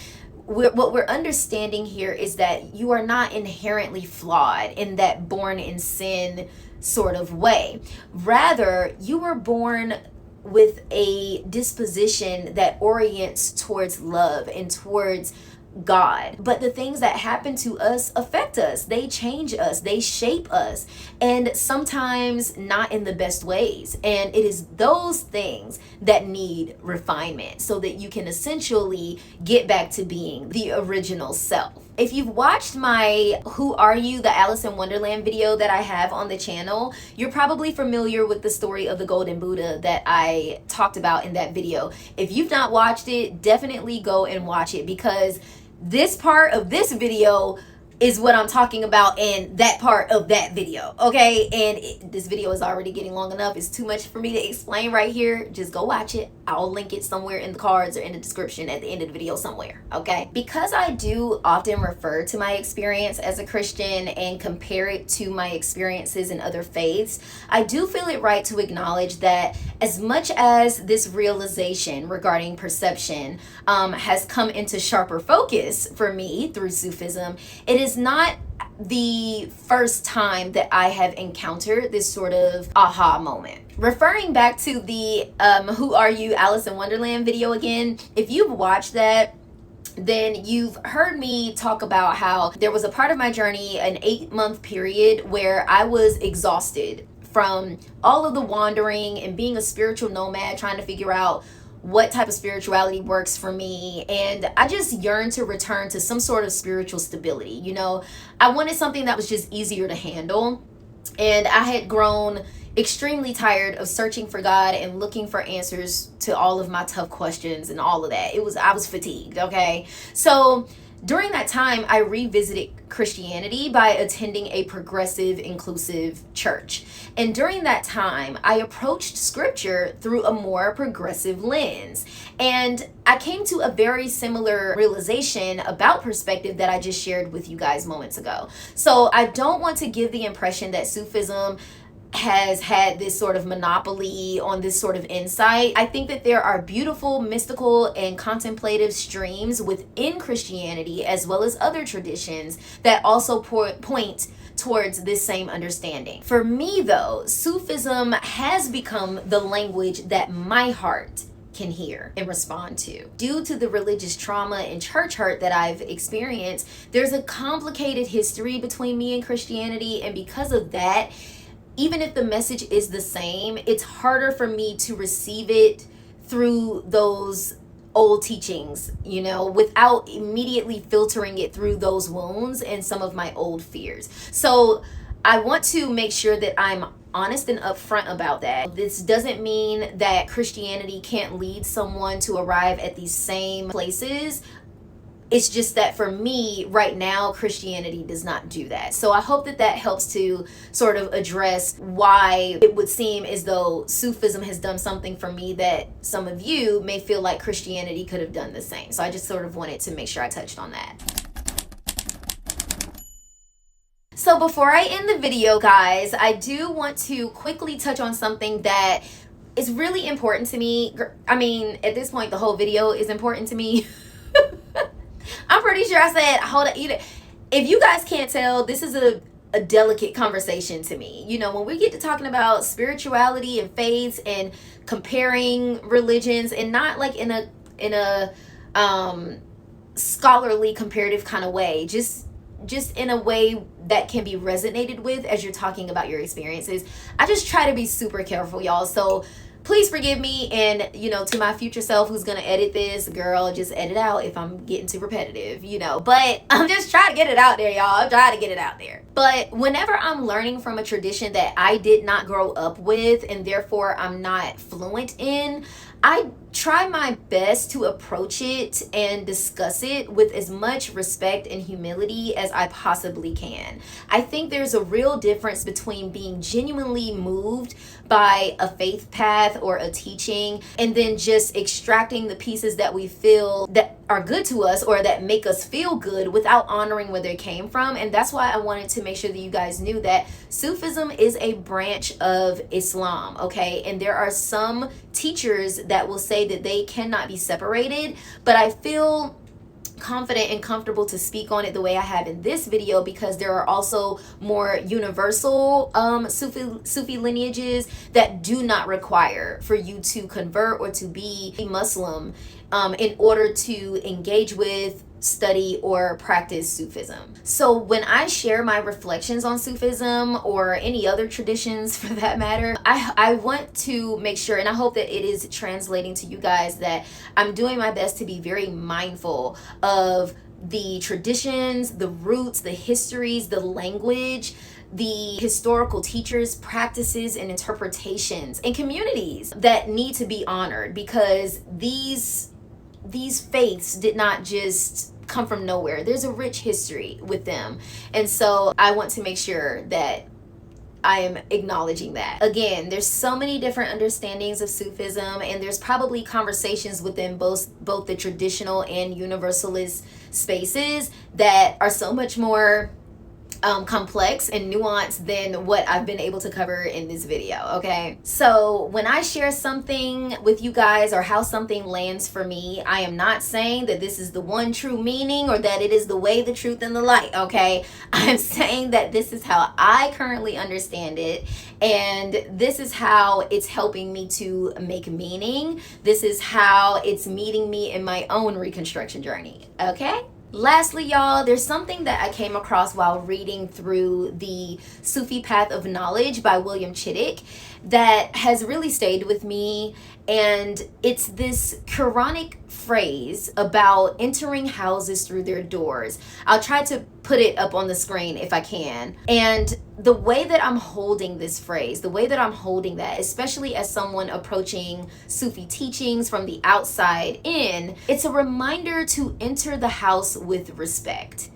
What we're understanding here is that you are not inherently flawed in that born in sin sort of way. Rather, you were born with a disposition that orients towards love and towards God. But the things that happen to us affect us. They change us. They shape us. And sometimes not in the best ways. And it is those things that need refinement so that you can essentially get back to being the original self. If you've watched my Who Are You? The Alice in Wonderland video that I have on the channel, you're probably familiar with the story of the Golden Buddha that I talked about in that video. If you've not watched it, definitely go and watch it, because this part of this video is what I'm talking about and that part of that video, okay? And this video is already getting long enough. It's too much for me to explain right here. Just go watch it. I'll link it somewhere in the cards or in the description at the end of the video somewhere, okay? Because I do often refer to my experience as a Christian and compare it to my experiences in other faiths, I do feel it right to acknowledge that as much as this realization regarding perception has come into sharper focus for me through Sufism, it is not the first time that I have encountered this sort of aha moment. Referring back to the Who Are You? Alice in Wonderland video again, if you've watched that, then you've heard me talk about how there was a part of my journey, an 8-month period, where I was exhausted from all of the wandering and being a spiritual nomad, trying to figure out what type of spirituality works for me. And I just yearned to return to some sort of spiritual stability. You know, I wanted something that was just easier to handle. And I had grown extremely tired of searching for God and looking for answers to all of my tough questions and all of that. I was fatigued, okay? So during that time, I revisited Christianity by attending a progressive, inclusive church. And during that time, I approached scripture through a more progressive lens. And I came to a very similar realization about perspective that I just shared with you guys moments ago. So I don't want to give the impression that Sufism has had this sort of monopoly on this sort of insight. I think that there are beautiful, mystical, and contemplative streams within Christianity, as well as other traditions, that also point towards this same understanding. For me though, Sufism has become the language that my heart can hear and respond to. Due to the religious trauma and church hurt that I've experienced, there's a complicated history between me and Christianity, and because of that, even if the message is the same, it's harder for me to receive it through those old teachings, you know, without immediately filtering it through those wounds and some of my old fears. So I want to make sure that I'm honest and upfront about that. This doesn't mean that Christianity can't lead someone to arrive at these same places. It's just that for me right now, Christianity does not do that. So I hope that that helps to sort of address why it would seem as though Sufism has done something for me that some of you may feel like Christianity could have done the same. So I just sort of wanted to make sure I touched on that. So before I end the video, guys, I do want to quickly touch on something that is really important to me. I mean, at this point, the whole video is important to me. I'm pretty sure I said, hold on, if you guys can't tell, this is a delicate conversation to me. You know, when we get to talking about spirituality and faiths and comparing religions, and not like in a scholarly comparative kind of way, just in a way that can be resonated with as you're talking about your experiences. I just try to be super careful, y'all. So please forgive me, and you know, to my future self who's gonna edit this, girl, just edit out if I'm getting too repetitive, you know, but I'm just trying to get it out there, y'all. I'm trying to get it out there. But whenever I'm learning from a tradition that I did not grow up with and therefore I'm not fluent in, I try my best to approach it and discuss it with as much respect and humility as I possibly can. I think there's a real difference between being genuinely moved by a faith path or a teaching and then just extracting the pieces that we feel that are good to us or that make us feel good without honoring where they came from. And that's why I wanted to make sure that you guys knew that Sufism is a branch of Islam, okay? And there are some teachers that will say that they cannot be separated, but I feel confident and comfortable to speak on it the way I have in this video because there are also more universal Sufi lineages that do not require for you to convert or to be a Muslim in order to engage with, study, or practice Sufism. So when I share my reflections on Sufism or any other traditions for that matter, I want to make sure, and I hope that it is translating to you guys, that I'm doing my best to be very mindful of the traditions, the roots, the histories, the language, the historical teachers, practices, and interpretations and communities that need to be honored, because these faiths did not just come from nowhere. There's a rich history with them. And so I want to make sure that I am acknowledging that. Again, there's so many different understandings of Sufism, and there's probably conversations within both the traditional and universalist spaces that are so much more complex and nuanced than what I've been able to cover in this video, okay? So when I share something with you guys or how something lands for me, I am not saying that this is the one true meaning or that it is the way, the truth, and the light, okay? I'm saying that this is how I currently understand it, and this is how it's helping me to make meaning. This is how it's meeting me in my own reconstruction journey, okay? Lastly, y'all, there's something that I came across while reading through the Sufi Path of Knowledge by William Chittick that has really stayed with me, and it's this Quranic phrase about entering houses through their doors. I'll try to put it up on the screen if I can. And the way that I'm holding this phrase, the way that I'm holding that, especially as someone approaching Sufi teachings from the outside in, it's a reminder to enter the house with respect.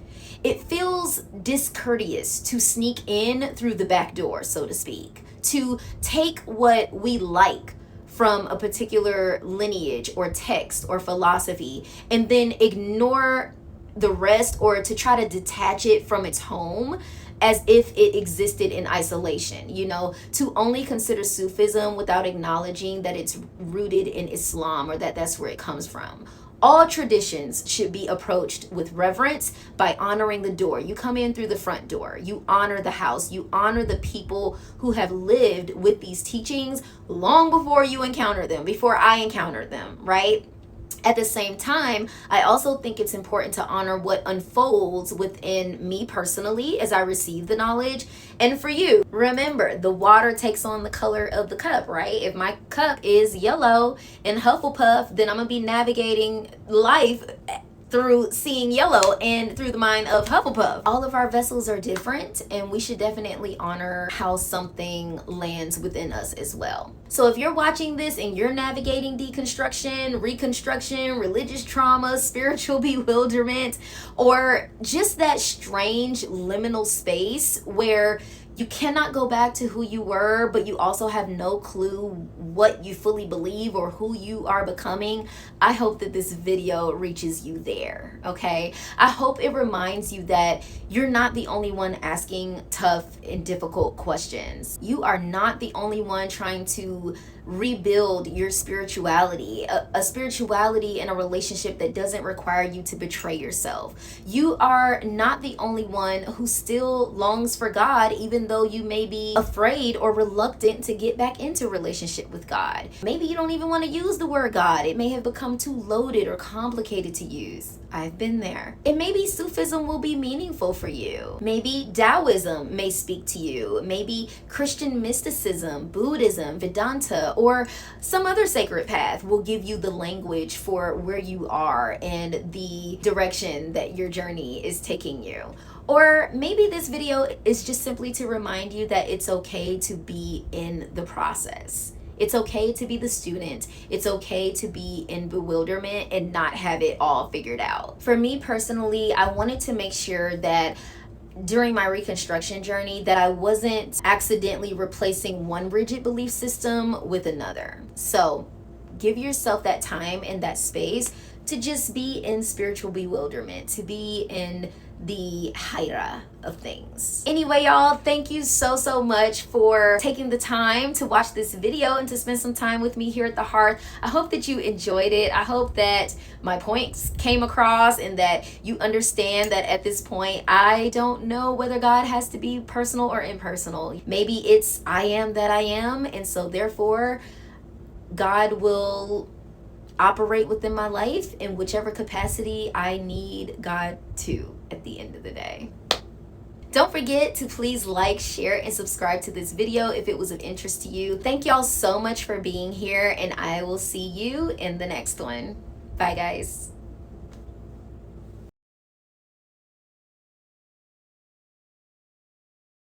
It feels discourteous to sneak in through the back door, so to speak, to take what we like from a particular lineage or text or philosophy and then ignore the rest, or to try to detach it from its home as if it existed in isolation, you know, to only consider Sufism without acknowledging that it's rooted in Islam or that that's where it comes from. All traditions should be approached with reverence by honoring the door. You come in through the front door. You honor the house. You honor the people who have lived with these teachings long before you encounter them, before I encountered them, right? At the same time, I also think it's important to honor what unfolds within me personally as I receive the knowledge. And for you, remember, the water takes on the color of the cup, right? If my cup is yellow and Hufflepuff, then I'm going to be navigating life through seeing yellow and through the mind of Hufflepuff. All of our vessels are different, and we should definitely honor how something lands within us as well. So if you're watching this and you're navigating deconstruction, reconstruction, religious trauma, spiritual bewilderment, or just that strange liminal space where you cannot go back to who you were, but you also have no clue what you fully believe or who you are becoming, I hope that this video reaches you there, okay? I hope it reminds you that you're not the only one asking tough and difficult questions. You are not the only one trying to rebuild your spirituality, a spirituality and a relationship that doesn't require you to betray yourself. You are not the only one who still longs for God, even though you may be afraid or reluctant to get back into relationship with God. Maybe you don't even want to use the word God. It may have become too loaded or complicated to use. I've been there. And maybe Sufism will be meaningful for you. Maybe Taoism may speak to you. Maybe Christian mysticism, Buddhism, Vedanta, or some other sacred path will give you the language for where you are and the direction that your journey is taking you. Or maybe this video is just simply to remind you that it's okay to be in the process. It's okay to be the student. It's okay to be in bewilderment and not have it all figured out. For me personally, I wanted to make sure that during my reconstruction journey that I wasn't accidentally replacing one rigid belief system with another. So give yourself that time and that space to just be in spiritual bewilderment, to be in the haira of things. Anyway, y'all, thank you so much for taking the time to watch this video and to spend some time with me here at the Hearth. I hope that you enjoyed it. I hope that my points came across and that you understand that at this point, I don't know whether God has to be personal or impersonal. Maybe it's I am that I am, and so therefore God will operate within my life in whichever capacity I need God to at the end of the day. Don't forget to please like, share, and subscribe to this video if it was of interest to you. Thank y'all so much for being here, and I will see you in the next one. Bye, guys.